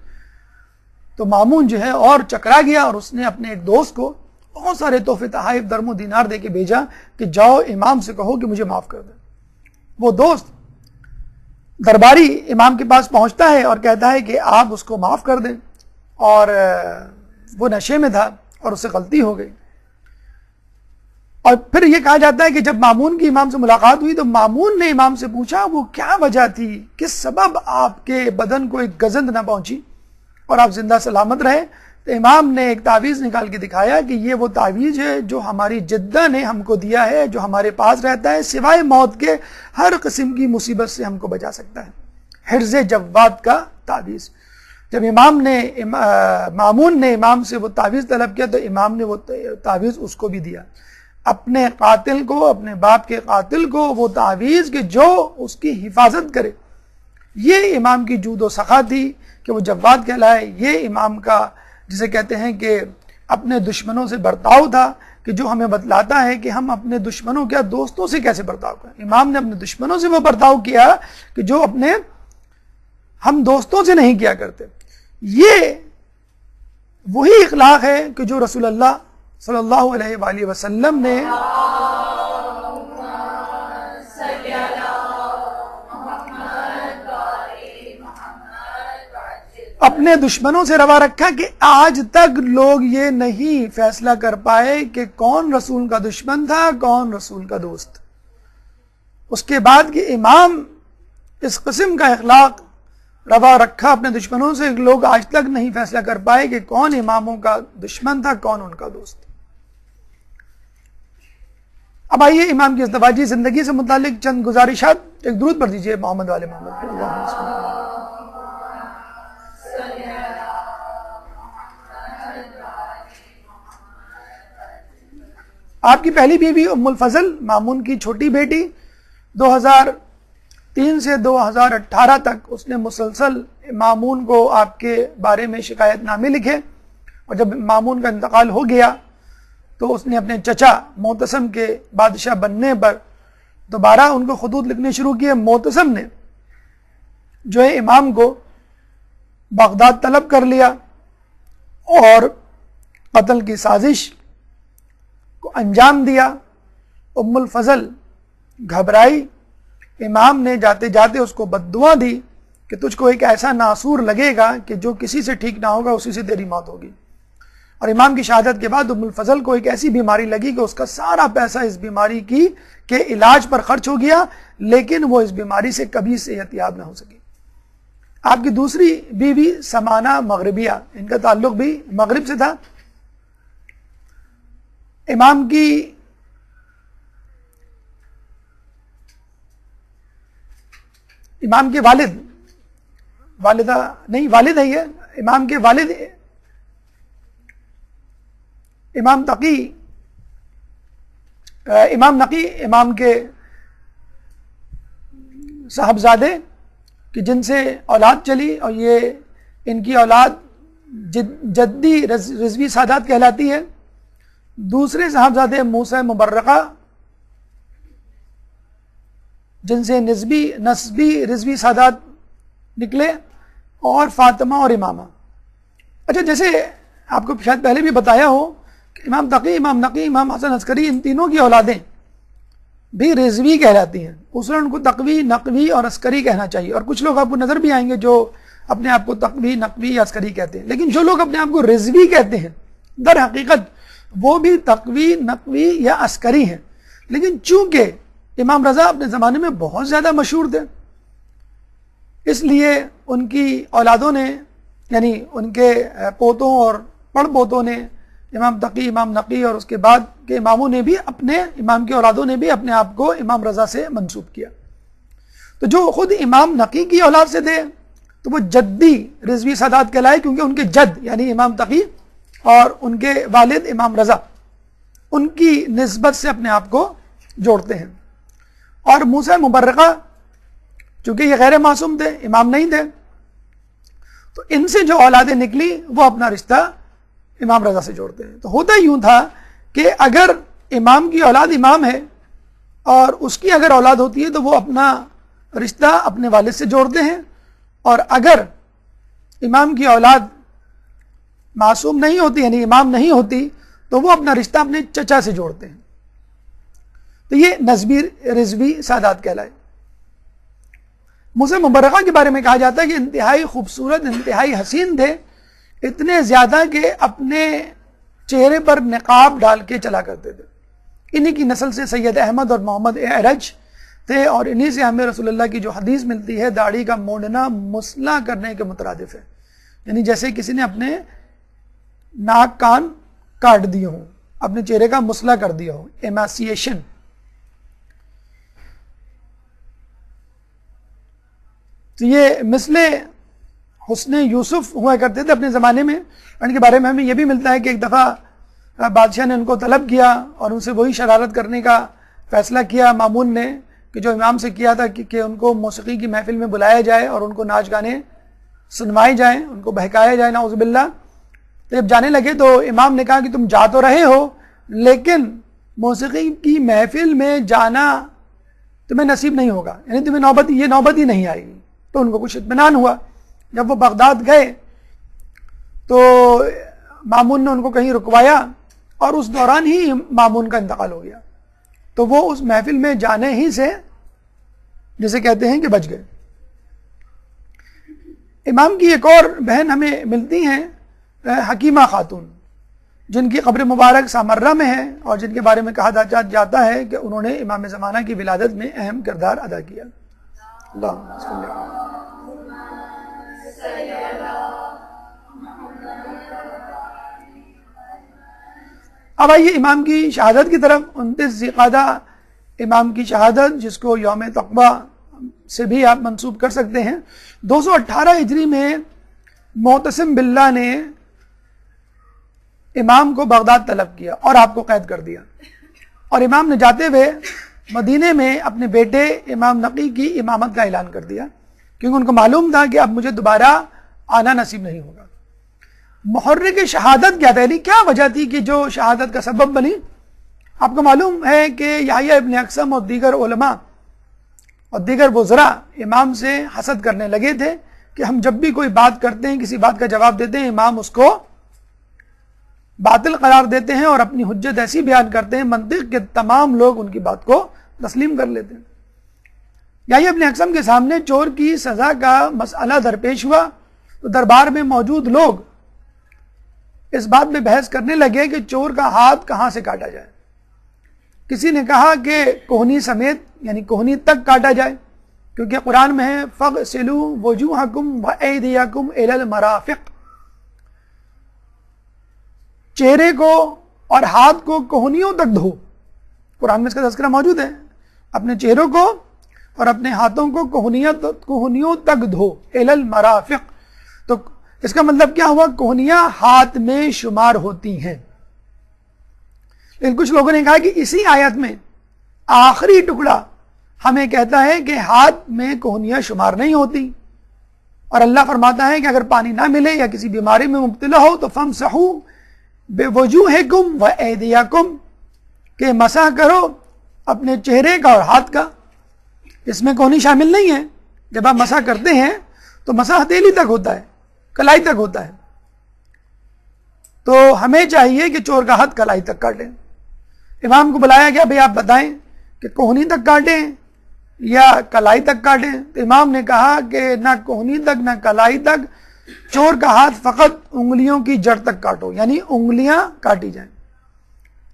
تو مامون جو ہے اور چکرا گیا, اور اس نے اپنے ایک دوست کو بہت سارے تحفے تحائف درم و دینار دے کے بھیجا کہ جاؤ امام سے کہو کہ مجھے معاف کر دے. وہ دوست درباری امام کے پاس پہنچتا ہے اور کہتا ہے کہ آپ اس کو معاف کر دیں, اور وہ نشے میں تھا اور اس سے غلطی ہو گئی. اور پھر یہ کہا جاتا ہے کہ جب مامون کی امام سے ملاقات ہوئی تو مامون نے امام سے پوچھا وہ کیا وجہ تھی, کس سبب آپ کے بدن کو ایک گزند نہ پہنچی اور آپ زندہ سلامت رہے. تو امام نے ایک تعویذ نکال کے دکھایا کہ یہ وہ تعویذ ہے جو ہماری جدہ نے ہم کو دیا ہے, جو ہمارے پاس رہتا ہے, سوائے موت کے ہر قسم کی مصیبت سے ہم کو بچا سکتا ہے. حرز جواد کا تعویذ. جب مامون نے امام سے وہ تعویذ طلب کیا تو امام نے وہ تعویذ اس کو بھی دیا, اپنے قاتل کو, اپنے باپ کے قاتل کو وہ تعویذ کہ جو اس کی حفاظت کرے. یہ امام کی جود و سخا تھی کہ وہ جواد کہلائے. یہ امام کا جسے کہتے ہیں کہ اپنے دشمنوں سے برتاؤ تھا, کہ جو ہمیں بتلاتا ہے کہ ہم اپنے دشمنوں کیا دوستوں سے کیسے برتاؤ کریں. امام نے اپنے دشمنوں سے وہ برتاؤ کیا کہ جو اپنے ہم دوستوں سے نہیں کیا کرتے. یہ وہی اخلاق ہے کہ جو رسول اللہ صلی اللہ علیہ وآلہ وسلم نے اپنے دشمنوں سے روا رکھا, کہ آج تک لوگ یہ نہیں فیصلہ کر پائے کہ کون رسول کا دشمن تھا, کون رسول کا دوست. اس کے بعد کہ امام اس قسم کا اخلاق روا رکھا اپنے دشمنوں سے, لوگ آج تک نہیں فیصلہ کر پائے کہ کون اماموں کا دشمن تھا, کون ان کا دوست. اب آئیے امام کی ازدواجی زندگی سے متعلق چند گزارشات. ایک درود پڑھ دیجئے محمد والے محمد. آپ کی پہلی بیوی ام الفضل, مامون کی چھوٹی بیٹی, 2003 سے 2018 تک اس نے مسلسل مامون کو آپ کے بارے میں شکایت نامے لکھے, اور جب مامون کا انتقال ہو گیا تو اس نے اپنے چچا معتصم کے بادشاہ بننے پر دوبارہ ان کو خطوط لکھنے شروع کیے. معتصم نے جو ہے امام کو بغداد طلب کر لیا اور قتل کی سازش کو انجام دیا. ام الفضل گھبرائی, امام نے جاتے جاتے اس کو بددعا دی کہ تجھ کو ایک ایسا ناسور لگے گا کہ جو کسی سے ٹھیک نہ ہوگا اسی سے تیری موت ہوگی. اور امام کی شہادت کے بعد ام الفضل کو ایک ایسی بیماری لگی کہ اس کا سارا پیسہ اس بیماری کے علاج پر خرچ ہو گیا, لیکن وہ اس بیماری سے کبھی صحت یاب نہ ہو سکی. آپ کی دوسری بیوی سمانہ مغربیہ, ان کا تعلق بھی مغرب سے تھا. امام کی امام کے والدہ نہیں والد ہے, یہ امام کے والد امام نقی امام کے صاحبزادے کہ جن سے اولاد چلی, اور یہ ان کی اولاد جدی رضوی سادات کہلاتی ہے. دوسرے صاحبزادے موسیٰ مبرقہ جن سے نسبی رضوی سادات نکلے, اور فاطمہ اور امامہ. اچھا, جیسے آپ کو شاید پہلے بھی بتایا ہو کہ امام تقی, امام نقی, امام حسن عسکری, ان تینوں کی اولادیں بھی رضوی کہلاتی ہیں. اصول ان کو تقوی, نقوی اور عسکری کہنا چاہیے. اور کچھ لوگ آپ کو نظر بھی آئیں گے جو اپنے آپ کو تقوی, نقوی یا عسکری کہتے ہیں, لیکن جو لوگ اپنے آپ کو رضوی کہتے ہیں در حقیقت وہ بھی تقوی, نقوی یا عسکری ہیں. لیکن چونکہ امام رضا اپنے زمانے میں بہت زیادہ مشہور تھے, اس لیے ان کی اولادوں نے, یعنی ان کے پوتوں اور پڑ پوتوں نے امام تقی, امام نقی اور اس کے بعد کے اماموں نے بھی اپنے امام کے اولادوں نے بھی اپنے آپ کو امام رضا سے منسوب کیا. تو جو خود امام نقی کی اولاد سے تھے تو وہ جدی رضوی سادات کہلائے, کیونکہ ان کے جد یعنی امام تقی اور ان کے والد امام رضا ان کی نسبت سے اپنے آپ کو جوڑتے ہیں. اور موسیٰ مبرقہ چونکہ یہ غیر معصوم تھے, امام نہیں تھے, تو ان سے جو اولادیں نکلی وہ اپنا رشتہ امام رضا سے جوڑتے ہیں. تو ہوتا یوں تھا کہ اگر امام کی اولاد امام ہے اور اس کی اگر اولاد ہوتی ہے تو وہ اپنا رشتہ اپنے والد سے جوڑتے ہیں، اور اگر امام کی اولاد معصوم نہیں ہوتی یعنی امام نہیں ہوتی تو وہ اپنا رشتہ اپنے چچا سے جوڑتے ہیں. تو یہ نسبی رضوی سادات کہلائے. موسیٰ مبرقہ کے بارے میں کہا جاتا ہے کہ انتہائی خوبصورت، انتہائی حسین تھے، اتنے زیادہ کہ اپنے چہرے پر نقاب ڈال کے چلا کرتے تھے. انہی کی نسل سے سید احمد اور محمد اعرج تھے، اور انہی سے ہمیں رسول اللہ کی جو حدیث ملتی ہے داڑھی کا مونڈنا مسلح کرنے کے مترادف ہے، یعنی جیسے کسی نے اپنے ناک کان کاٹ دیے ہوں، اپنے چہرے کا مسلح کر دیا ہو، ایماسیشن. تو یہ مثل حسن یوسف ہوا کرتے تھے اپنے زمانے میں. ان کے بارے میں ہمیں یہ بھی ملتا ہے کہ ایک دفعہ بادشاہ نے ان کو طلب کیا اور ان سے وہی شرارت کرنے کا فیصلہ کیا مامون نے کہ جو امام سے کیا تھا کہ ان کو موسیقی کی محفل میں بلایا جائے اور ان کو ناچ گانے سنوائے جائیں، ان کو بہکایا جائے، نعوذ باللہ. تو جب جانے لگے تو امام نے کہا کہ تم جا تو رہے ہو لیکن موسیقی کی محفل میں جانا تمہیں نصیب نہیں ہوگا، یعنی تمہیں یہ نوبت ہی نہیں آئے گی. تو ان کو کچھ اطمینان ہوا. جب وہ بغداد گئے تو مامون نے ان کو کہیں رکوایا اور اس دوران ہی مامون کا انتقال ہو گیا. تو وہ اس محفل میں جانے ہی سے جسے کہتے ہیں کہ بچ گئے. امام کی ایک اور بہن ہمیں ملتی ہیں حکیمہ خاتون، جن کی قبر مبارک سامرہ میں ہے اور جن کے بارے میں کہا جاتا ہے کہ انہوں نے امام زمانہ کی ولادت میں اہم کردار ادا کیا. اللہ صلی اللہ علیہ. اب آئیے امام کی شہادت کی طرف. 29 ذی القعدہ امام کی شہادت، جس کو یوم تقویٰ سے بھی آپ منسوب کر سکتے ہیں. 218 ہجری میں معتصم باللہ نے امام کو بغداد طلب کیا اور آپ کو قید کر دیا، اور امام نے جاتے ہوئے مدینے میں اپنے بیٹے امام نقی کی امامت کا اعلان کر دیا، کیونکہ ان کو معلوم تھا کہ اب مجھے دوبارہ آنا نصیب نہیں ہوگا. محرک شہادت کیا تھا، یعنی کیا وجہ تھی کہ جو شہادت کا سبب بنی؟ آپ کو معلوم ہے کہ یحییٰ ابن اقسم اور دیگر علماء اور دیگر وزراء امام سے حسد کرنے لگے تھے کہ ہم جب بھی کوئی بات کرتے ہیں، کسی بات کا جواب دیتے ہیں، امام اس کو باطل قرار دیتے ہیں اور اپنی حجت ایسی بیان کرتے ہیں منطق کے تمام لوگ ان کی بات کو تسلیم کر لیتے ہیں. یحییٰ ابن اقسم کے سامنے چور کی سزا کا مسئلہ درپیش ہوا تو دربار میں موجود لوگ اس بات میں بحث کرنے لگے کہ چور کا ہاتھ کہاں سے کاٹا جائے. کسی نے کہا کہ کوہنی سمیت یعنی کوہنی تک کاٹا جائے، کیونکہ قرآن میں ہے فَغْسِلُوا وُجُوهَكُمْ وَأَيْدِيَكُمْ إِلَى الْمَرَافِقِ، چہرے کو اور ہاتھ کو کوہنیوں تک دھو. قرآن میں اس کا تذکرہ موجود ہے. اپنے چہروں کو اور اپنے ہاتھوں کو کوہنیوں تک دھو، إِلَى الْمَرَافِقِ. تو اس کا مطلب کیا ہوا؟ کوہنیاں ہاتھ میں شمار ہوتی ہیں. لیکن کچھ لوگوں نے کہا کہ اسی آیت میں آخری ٹکڑا ہمیں کہتا ہے کہ ہاتھ میں کوہنیاں شمار نہیں ہوتی، اور اللہ فرماتا ہے کہ اگر پانی نہ ملے یا کسی بیماری میں مبتلا ہو تو فَامْسَحُوا بِوُجُوهِكُمْ وَأَيْدِيَكُمْ، کہ مسح کرو اپنے چہرے کا اور ہاتھ کا. اس میں کوہنی شامل نہیں ہے. جب آپ مسح کرتے ہیں تو مسح ہتھیلی تک ہوتا ہے، کلائی تک ہوتا ہے. تو ہمیں چاہیے کہ چور کا ہاتھ کلائی تک کاٹیں. امام کو بلایا گیا، بھئی آپ بتائیں کہ کوہنی تک کاٹیں یا کلائی تک کاٹیں؟ تو امام نے کہا کہ نہ کوہنی تک نہ کلائی تک، چور کا ہاتھ فقط انگلیوں کی جڑ تک کاٹو، یعنی انگلیاں کاٹی جائیں.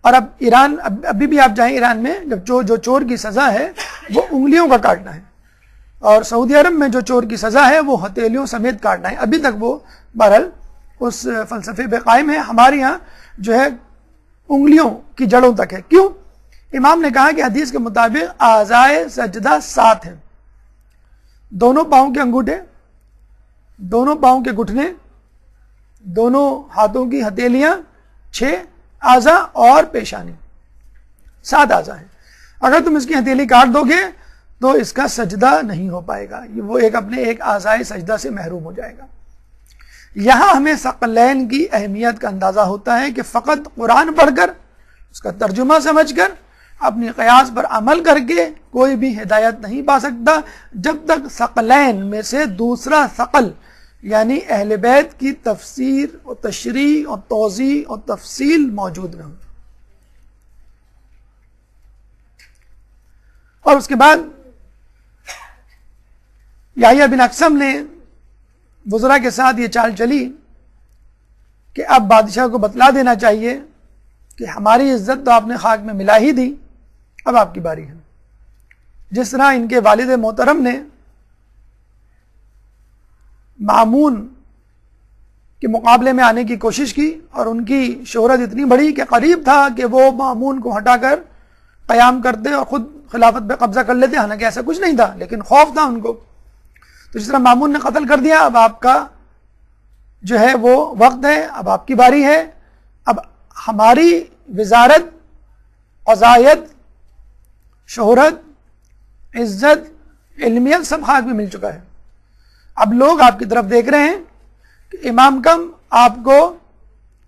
اور اب ایران، ابھی بھی آپ جائیں ایران میں، جب جو چور کی سزا ہے وہ انگلیوں کا کاٹنا ہے، اور سعودی عرب میں جو چور کی سزا ہے وہ ہتھیلیوں سمیت کاٹنا ہے. ابھی تک وہ بہرحال اس فلسفے پہ قائم ہے. ہمارے یہاں جو ہے انگلیوں کی جڑوں تک ہے. کیوں؟ امام نے کہا کہ حدیث کے مطابق اعضائے سجدہ 7 ہیں: دونوں پاؤں کے انگوٹھے، دونوں پاؤں کے گھٹنے، دونوں ہاتھوں کی ہتھیلیاں 6 اعضاء اور پیشانی 7 اعضاء ہیں. اگر تم اس کی ہتھیلی کاٹ دو گے تو اس کا سجدہ نہیں ہو پائے گا، وہ اپنے ایک اعضائے سجدہ سے محروم ہو جائے گا. یہاں ہمیں ثقلین کی اہمیت کا اندازہ ہوتا ہے کہ فقط قرآن پڑھ کر اس کا ترجمہ سمجھ کر اپنی قیاس پر عمل کر کے کوئی بھی ہدایت نہیں پا سکتا جب تک ثقلین میں سے دوسرا ثقل یعنی اہل بیت کی تفسیر اور تشریح اور توضیح اور تفصیل موجود نہ ہو. اور اس کے بعد یحییٰ بن اقسم نے وزراء کے ساتھ یہ چال چلی کہ اب بادشاہ کو بتلا دینا چاہیے کہ ہماری عزت تو آپ نے خاک میں ملا ہی دی، اب آپ کی باری ہے. جس طرح ان کے والد محترم نے مامون کے مقابلے میں آنے کی کوشش کی اور ان کی شہرت اتنی بڑی کہ قریب تھا کہ وہ مامون کو ہٹا کر قیام کرتے اور خود خلافت پہ قبضہ کر لیتے، حالانکہ ایسا کچھ نہیں تھا لیکن خوف تھا ان کو. تو جس طرح مامون نے قتل کر دیا، اب آپ کا جو ہے وہ وقت ہے، اب آپ کی باری ہے. اب ہماری وزارت، عزائیت، شہرت، عزت، علمیت سب خاک میں مل چکا ہے. اب لوگ آپ کی طرف دیکھ رہے ہیں کہ امام کم آپ کو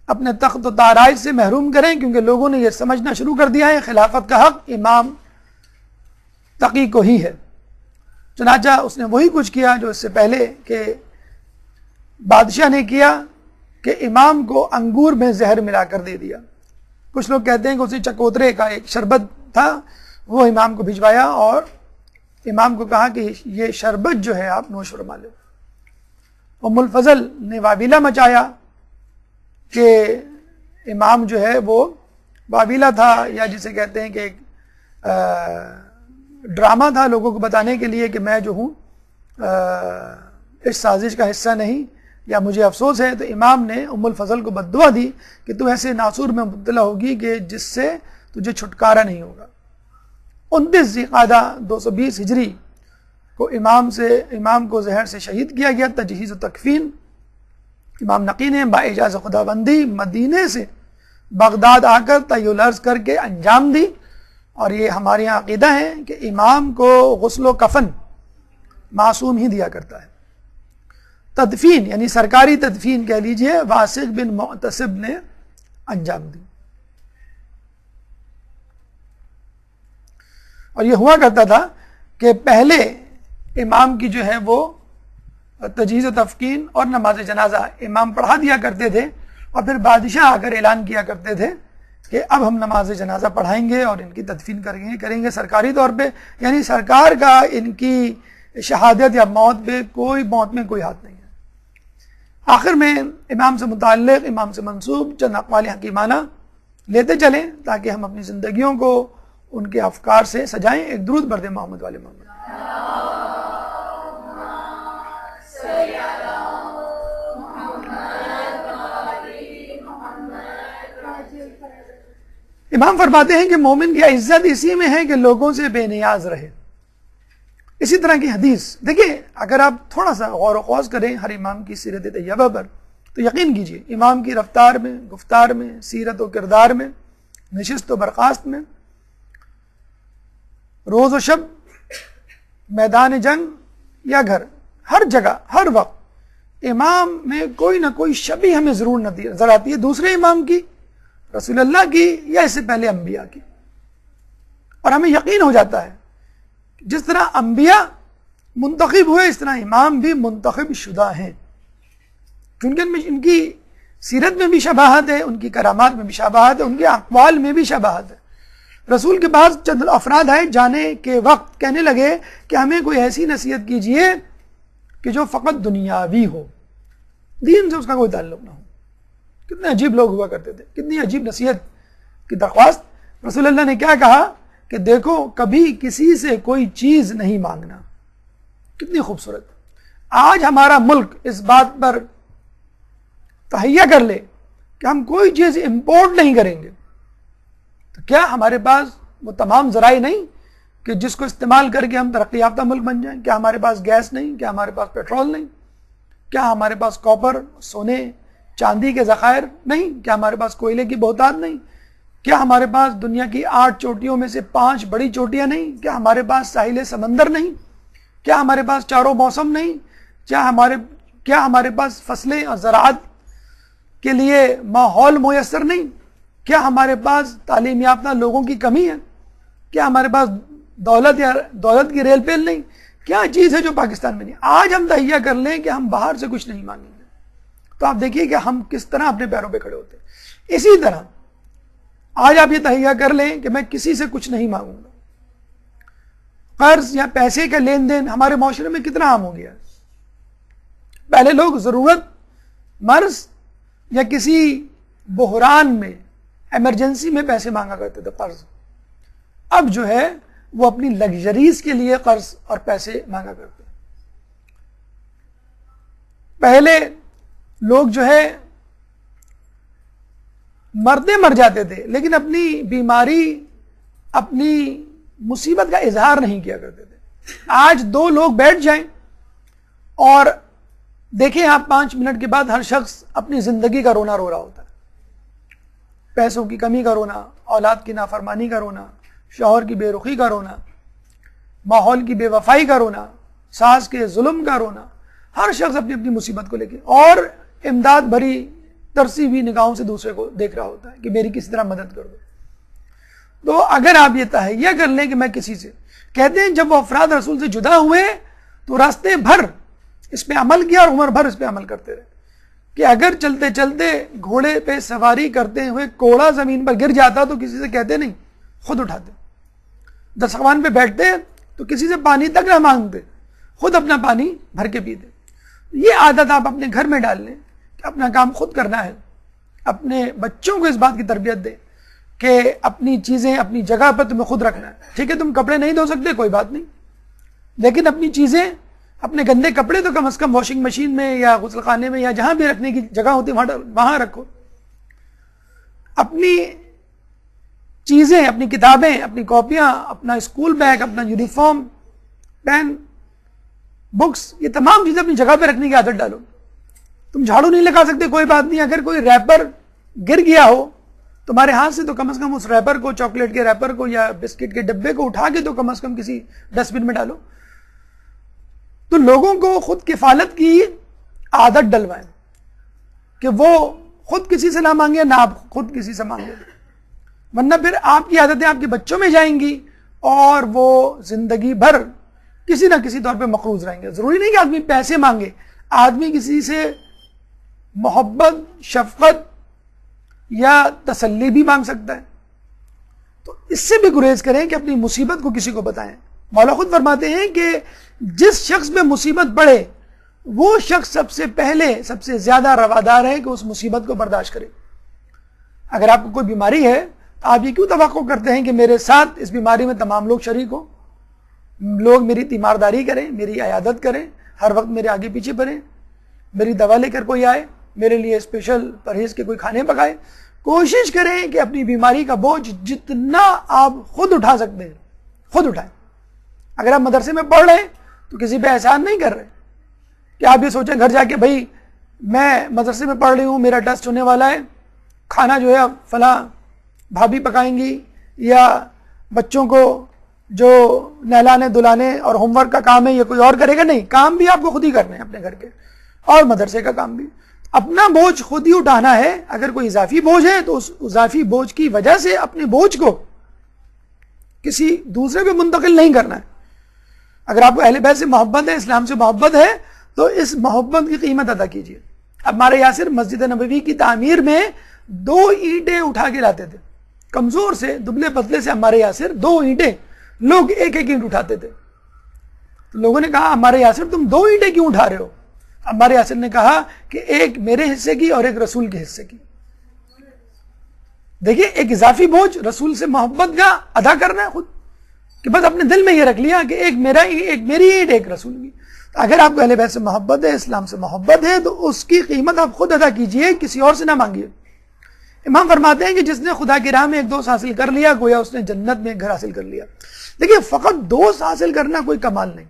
اپنے تخت و تاراج سے محروم کریں، کیونکہ لوگوں نے یہ سمجھنا شروع کر دیا ہے خلافت کا حق امام تقی کو ہی ہے. چنانچہ اس نے وہی کچھ کیا جو اس سے پہلے کہ بادشاہ نے کیا کہ امام کو انگور میں زہر ملا کر دے دیا. کچھ لوگ کہتے ہیں کہ اسی چکوترے کا ایک شربت تھا، وہ امام کو بھجوایا اور امام کو کہا کہ یہ شربت جو ہے آپ نوش فرما لیں. ام الفضل نے واویلا مچایا کہ امام جو ہے وہ واویلا تھا، یا جسے کہتے ہیں کہ ایک ڈرامہ تھا لوگوں کو بتانے کے لیے کہ میں جو ہوں اس سازش کا حصہ نہیں یا مجھے افسوس ہے. تو امام نے ام الفضل کو بددعا دی کہ تو ایسے ناسور میں مبتلا ہوگی کہ جس سے تجھے چھٹکارا نہیں ہوگا. 29 ذی القعدہ 220 ہجری کو امام کو زہر سے شہید کیا گیا. تجہیز و تکفین امام نقی نے باعجاز خدا بندی مدینے سے بغداد آ کر طی الارض کر کے انجام دی. اور یہ ہمارے یہاں عقیدہ ہے کہ امام کو غسل و کفن معصوم ہی دیا کرتا ہے. تدفین یعنی سرکاری تدفین کہہ لیجئے واسق بن معتصب نے انجام دی. اور یہ ہوا کرتا تھا کہ پہلے امام کی جو ہے وہ تجہیز و تفکین اور نماز جنازہ امام پڑھا دیا کرتے تھے، اور پھر بادشاہ آ کر اعلان کیا کرتے تھے کہ اب ہم نماز جنازہ پڑھائیں گے اور ان کی تدفین کریں گے سرکاری طور پہ. یعنی سرکار کا ان کی شہادت یا موت میں کوئی ہاتھ نہیں ہے. آخر میں امام سے متعلق، امام سے منسوب چند اقوال حکیمانہ لیتے چلیں تاکہ ہم اپنی زندگیوں کو ان کے افکار سے سجائیں. ایک درود پڑھ دیں محمد والے محمد. امام فرماتے ہیں کہ مومن کی عزت اسی میں ہے کہ لوگوں سے بے نیاز رہے. اسی طرح کی حدیث دیکھیں، اگر آپ تھوڑا سا غور و خوض کریں ہر امام کی سیرت طیبہ پر تو یقین کیجئے امام کی رفتار میں، گفتار میں، سیرت و کردار میں، نشست و برخاست میں، روز و شب، میدان جنگ یا گھر، ہر جگہ ہر وقت امام میں کوئی نہ کوئی شبیہ ہمیں ضرور نظر آتی ہے دوسرے امام کی، رسول اللہ کی، یا اس سے پہلے انبیاء کی. اور ہمیں یقین ہو جاتا ہے جس طرح انبیاء منتخب ہوئے اس طرح امام بھی منتخب شدہ ہیں، کیونکہ ان کی سیرت میں بھی شباہت ہے، ان کی کرامات میں بھی شباہت ہے، ان کے اقوال میں بھی شباہت ہے. رسول کے پاس چند افراد آئے جانے کے وقت، کہنے لگے کہ ہمیں کوئی ایسی نصیحت کیجئے کہ جو فقط دنیاوی ہو، دین سے اس کا کوئی تعلق نہ ہو. کتنے عجیب لوگ ہوا کرتے تھے، کتنی عجیب نصیحت کی درخواست. رسول اللہ نے کیا کہا کہ دیکھو کبھی کسی سے کوئی چیز نہیں مانگنا. کتنی خوبصورت. آج ہمارا ملک اس بات پر تہیہ کر لے کہ ہم کوئی چیز امپورٹ نہیں کریں گے، تو کیا ہمارے پاس وہ تمام ذرائع نہیں کہ جس کو استعمال کر کے ہم ترقی یافتہ ملک بن جائیں؟ کیا ہمارے پاس گیس نہیں؟ کیا ہمارے پاس پیٹرول نہیں؟ کیا ہمارے پاس کاپر، سونے، چاندی کے ذخائر نہیں؟ کیا ہمارے پاس کوئلے کی بہتات نہیں؟ کیا ہمارے پاس دنیا کی 8 چوٹیوں میں سے 5 بڑی چوٹیاں نہیں؟ کیا ہمارے پاس ساحل سمندر نہیں؟ کیا ہمارے پاس چاروں موسم نہیں؟ کیا ہمارے پاس فصلیں اور زراعت کے لیے ماحول میسر نہیں؟ کیا ہمارے پاس تعلیم یافتہ لوگوں کی کمی ہے؟ کیا ہمارے پاس دولت یا دولت کی ریل پیل نہیں؟ کیا چیز ہے جو پاکستان میں نہیں؟ آج ہم تہیہ کر لیں کہ ہم باہر سے کچھ نہیں مانگیں گے، تو آپ دیکھیے کہ ہم کس طرح اپنے پیروں پہ کھڑے ہوتے ہیں۔ اسی طرح آج آپ یہ تہیہ کر لیں کہ میں کسی سے کچھ نہیں مانگوں گا۔ قرض یا پیسے کا لین دین ہمارے معاشرے میں کتنا عام ہو گیا ہے۔ پہلے لوگ ضرورت، مرض یا کسی بحران میں، ایمرجنسی میں پیسے مانگا کرتے تھے، قرض۔ اب جو ہے وہ اپنی لگژریز کے لیے قرض اور پیسے مانگا کرتے ہیں۔ پہلے لوگ جو ہے مرتے مر جاتے تھے لیکن اپنی بیماری، اپنی مصیبت کا اظہار نہیں کیا کرتے تھے۔ آج دو لوگ بیٹھ جائیں اور دیکھیں آپ 5 منٹ کے بعد ہر شخص اپنی زندگی کا رونا رو رہا ہوتا ہے۔ پیسوں کی کمی کا رونا، اولاد کی نافرمانی کا رونا، شوہر کی بے رخی کا رونا، ماحول کی بے وفائی کا رونا، ساس کے ظلم کا رونا۔ ہر شخص اپنی اپنی مصیبت کو لے کے اور امداد بھری ترسی ہوئی نگاہوں سے دوسرے کو دیکھ رہا ہوتا ہے کہ میری کسی طرح مدد کر دو۔ تو اگر آپ یہ تہیہ کر لیں کہ میں کسی سے، کہتے ہیں جب وہ افراد رسول سے جدا ہوئے تو راستے بھر اس پہ عمل کیا اور عمر بھر اس پہ عمل کرتے رہے کہ اگر چلتے چلتے گھوڑے پہ سواری کرتے ہوئے کوڑا زمین پر گر جاتا تو کسی سے کہتے نہیں، خود اٹھاتے۔ دسترخوان پہ بیٹھتے تو کسی سے پانی تک نہ مانگتے، خود اپنا پانی بھر کے پیتے۔ یہ عادت آپ اپنے گھر میں ڈال لیں کہ اپنا کام خود کرنا ہے۔ اپنے بچوں کو اس بات کی تربیت دیں کہ اپنی چیزیں اپنی جگہ پر تمہیں خود رکھنا ہے۔ ٹھیک ہے تم کپڑے نہیں دھو سکتے، کوئی بات نہیں، لیکن اپنی چیزیں، اپنے گندے کپڑے تو کم از کم واشنگ مشین میں یا غسل خانے میں یا جہاں بھی رکھنے کی جگہ ہوتی ہے وہاں رکھو۔ اپنی چیزیں، اپنی کتابیں، اپنی کاپیاں، اپنا اسکول بیگ، اپنا یونیفارم، پین، بکس، یہ تمام چیزیں اپنی جگہ پہ رکھنے کی عادت ڈالو۔ تم جھاڑو نہیں لگا سکتے، کوئی بات نہیں، اگر کوئی ریپر گر گیا ہو تمہارے ہاتھ سے تو کم از کم اس ریپر کو، چاکلیٹ کے ریپر کو یا بسکٹ کے ڈبے کو اٹھا کے تو کم از کم کسی ڈسٹ بن میں ڈالو۔ تو لوگوں کو خود کفالت کی عادت ڈلوائیں کہ وہ خود کسی سے نہ مانگے، نہ آپ خود کسی سے مانگے، ورنہ پھر آپ کی عادتیں آپ کے بچوں میں جائیں گی اور وہ زندگی بھر کسی نہ کسی طور پہ مقروض رہیں گے۔ ضروری نہیں کہ آدمی پیسے مانگے، آدمی کسی سے محبت، شفقت یا تسلی بھی مانگ سکتا ہے۔ تو اس سے بھی گریز کریں کہ اپنی مصیبت کو کسی کو بتائیں۔ مولا خود فرماتے ہیں کہ جس شخص پہ مصیبت پڑے وہ شخص سب سے پہلے، سب سے زیادہ روادار ہے کہ اس مصیبت کو برداشت کرے۔ اگر آپ کو کوئی بیماری ہے تو آپ یہ کیوں توقع کرتے ہیں کہ میرے ساتھ اس بیماری میں تمام لوگ شریک ہوں، لوگ میری تیمارداری کریں، میری عیادت کریں، ہر وقت میرے آگے پیچھے پڑیں، میری دوا لے کر کوئی آئے، میرے لیے اسپیشل پرہیز کے کوئی کھانے پکائے۔ کوشش کریں کہ اپنی بیماری کا بوجھ جتنا آپ خود اٹھا سکتے ہیں خود اٹھائیں۔ اگر آپ مدرسے میں پڑھ رہے ہیں تو کسی پہ احسان نہیں کر رہے کہ آپ یہ سوچیں گھر جا کے بھائی میں مدرسے میں پڑھ رہی ہوں، میرا ٹیسٹ ہونے والا ہے، کھانا جو ہے فلاں بھابھی پکائیں گی یا بچوں کو جو نہلانے دلانے اور ہوم ورک کا کام ہے یہ کوئی اور کرے گا۔ نہیں، کام بھی آپ کو خود ہی کرنے ہیں اپنے گھر کے، اور مدرسے کا کام بھی۔ اپنا بوجھ خود ہی اٹھانا ہے۔ اگر کوئی اضافی بوجھ ہے تو اس اضافی بوجھ کی وجہ سے اپنے بوجھ کو کسی دوسرے پہ منتقل نہیں کرنا ہے۔ اگر آپ کو اہل بیت سے محبت ہے، اسلام سے محبت ہے، تو اس محبت کی قیمت ادا کیجیے۔ اب عمار یاسر مسجد نبوی کی تعمیر میں 2 اینٹیں اٹھا کے لاتے تھے، کمزور سے دبلے پتلے سے عمار یاسر 2 اینٹیں، لوگ ایک ایک اینٹ اٹھاتے تھے۔ تو لوگوں نے کہا عمار یاسر تم 2 اینٹیں کیوں اٹھا رہے ہو؟ عمار یاسر نے کہا کہ ایک میرے حصے کی اور ایک رسول کے حصے کی۔ دیکھیے ایک اضافی بوجھ رسول سے محبت کا ادا کرنا ہے خود، کہ بس اپنے دل میں یہ رکھ لیا کہ ایک میری اینٹ ایک رسول کی۔ اگر آپ کو اہل بیت سے محبت ہے، اسلام سے محبت ہے، تو اس کی قیمت آپ خود ادا کیجئے، کسی اور سے نہ مانگیے۔ امام فرماتے ہیں کہ جس نے خدا کی راہ میں ایک دوست حاصل کر لیا گویا اس نے جنت میں ایک گھر حاصل کر لیا۔ دیکھیے فقط دوست حاصل کرنا کوئی کمال نہیں،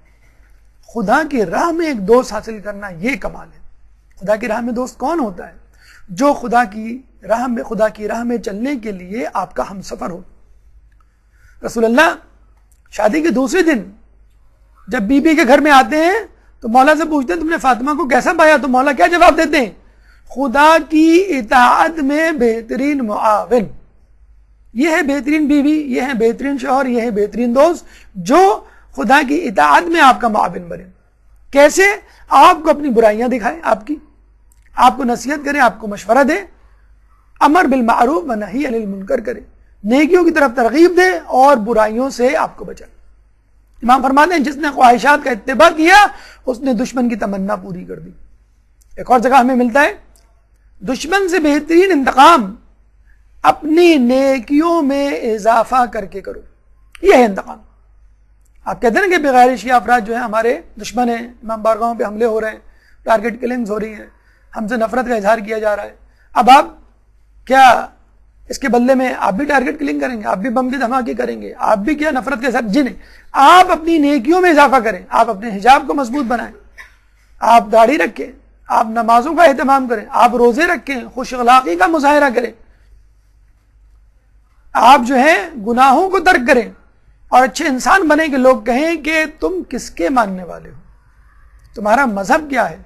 خدا کی راہ میں ایک دوست حاصل کرنا یہ کمال ہے۔ خدا کی راہ میں دوست کون ہوتا ہے؟ جو خدا کی راہ میں چلنے کے لیے آپ کا ہم سفر ہو۔ رسول اللہ شادی کے دوسرے دن جب بی بی کے گھر میں آتے ہیں تو مولا سے پوچھتے ہیں تم نے فاطمہ کو کیسا پایا؟ تو مولا کیا جواب دیتے ہیں؟ خدا کی اطاعت میں بہترین معاون۔ یہ ہے بہترین بیوی، یہ ہے بہترین شوہر، یہ ہے بہترین دوست جو خدا کی اطاعت میں آپ کا معاون بنے. کیسے؟ آپ کو اپنی برائیاں دکھائے، آپ کو نصیحت کرے، آپ کو مشورہ دے، امر بالمعروف و نہی عن المنکر کرے، نیکیوں کی طرف ترغیب دے اور برائیوں سے آپ کو بچائے. امام فرماتے ہیں جس نے خواہشات کا اتباع کیا اس نے دشمن کی تمنا پوری کر دی. ایک اور جگہ ہمیں ملتا ہے دشمن سے بہترین انتقام اپنی نیکیوں میں اضافہ کر کے کرو. یہ ہے انتقام. آپ کہتے ہیں نا کہ بغیر شیعہ افراد جو ہیں ہمارے دشمن ہیں، امام بارگاہوں پہ حملے ہو رہے ہیں، ٹارگٹ کلنگز ہو رہی ہیں، ہم سے نفرت کا اظہار کیا جا رہا ہے. اب آپ کیا اس کے بدلے میں آپ بھی ٹارگٹ کلنگ کریں گے؟ آپ بھی بم کے دھماکے کریں گے؟ آپ بھی کیا نفرت کے ساتھ؟ جنہیں آپ اپنی نیکیوں میں اضافہ کریں، آپ اپنے حجاب کو مضبوط بنائیں، آپ داڑھی رکھیں، آپ نمازوں کا اہتمام کریں، آپ روزے رکھیں، خوش اخلاقی کا مظاہرہ کریں، آپ جو ہے گناہوں کو ترک کریں اور اچھے انسان بنیں کہ لوگ کہیں کہ تم کس کے ماننے والے ہو، تمہارا مذہب کیا ہے،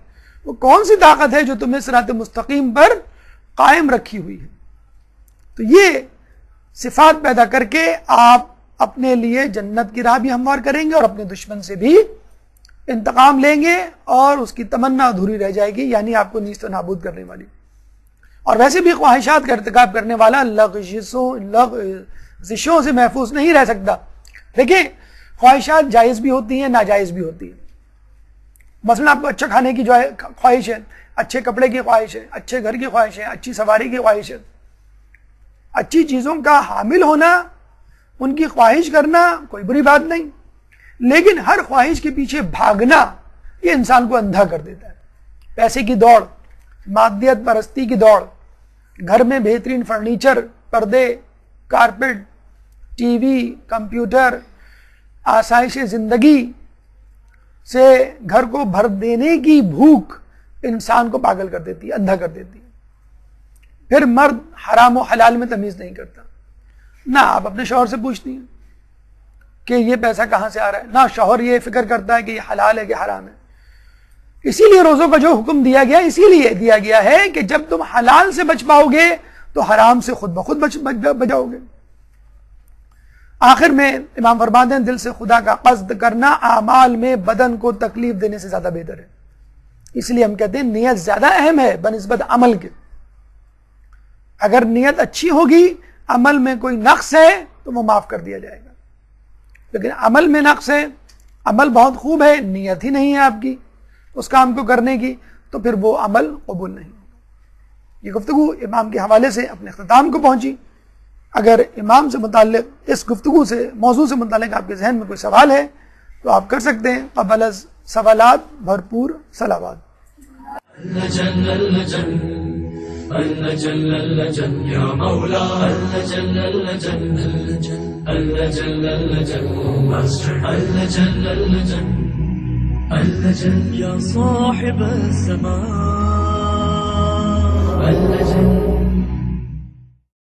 وہ کون سی طاقت ہے جو تمہیں صراط مستقیم پر قائم رکھی ہوئی ہے. تو یہ صفات پیدا کر کے آپ اپنے لیے جنت کی راہ بھی ہموار کریں گے اور اپنے دشمن سے بھی انتقام لیں گے اور اس کی تمنا ادھوری رہ جائے گی، یعنی آپ کو نیست و نابود کرنے والی. اور ویسے بھی خواہشات کا ارتکاب کرنے والا لغزشوں سے محفوظ نہیں رہ سکتا. دیکھیں خواہشات جائز بھی ہوتی ہیں، ناجائز بھی ہوتی ہیں. مثلا آپ کو اچھا کھانے کی جو ہے خواہش ہے، اچھے کپڑے کی خواہش ہے، اچھے گھر کی خواہش ہے، اچھی سواری کی خواہش ہے، اچھی چیزوں کا حامل ہونا، ان کی خواہش کرنا کوئی بری بات نہیں، لیکن ہر خواہش کے پیچھے بھاگنا یہ انسان کو اندھا کر دیتا ہے. پیسے کی دوڑ، مادیت پرستی کی دوڑ، گھر میں بہترین فرنیچر، پردے، کارپیٹ، ٹی وی، کمپیوٹر، آسائش زندگی سے گھر کو بھر دینے کی بھوک انسان کو پاگل کر دیتی ہے، اندھا کر دیتی ہے. پھر مرد حرام و حلال میں تمیز نہیں کرتا. نہ آپ اپنے شوہر سے پوچھتی ہیں کہ یہ پیسہ کہاں سے آ رہا ہے، نہ شوہر یہ فکر کرتا ہے کہ یہ حلال ہے کہ حرام ہے. اسی لیے روزوں کا جو حکم دیا گیا اسی لیے دیا گیا ہے کہ جب تم حلال سے بچ پاؤ گے تو حرام سے خود بخود بچاؤ گے. آخر میں امام فرماتے ہیں دل سے خدا کا قصد کرنا اعمال میں بدن کو تکلیف دینے سے زیادہ بہتر ہے. اس لیے ہم کہتے ہیں نیت زیادہ اہم ہے بنسبت عمل کے. اگر نیت اچھی ہوگی، عمل میں کوئی نقص ہے تو وہ معاف کر دیا جائے گا. لیکن عمل میں نقص ہے، عمل بہت خوب ہے، نیت ہی نہیں ہے آپ کی اس کام کو کرنے کی، تو پھر وہ عمل قبول نہیں ہوگا. یہ گفتگو امام کے حوالے سے اپنے اختتام کو پہنچی. اگر امام سے متعلق اس گفتگو سے موضوع سے متعلق آپ کے ذہن میں کوئی سوال ہے تو آپ کر سکتے ہیں. قبل از سوالات بھرپور صلوات. اللجن اللجن اللجن اللجن یا مولا اللجن اللجن اللجن اللجن اللجن اللجن اللجن یا صاحب الزمان اللجن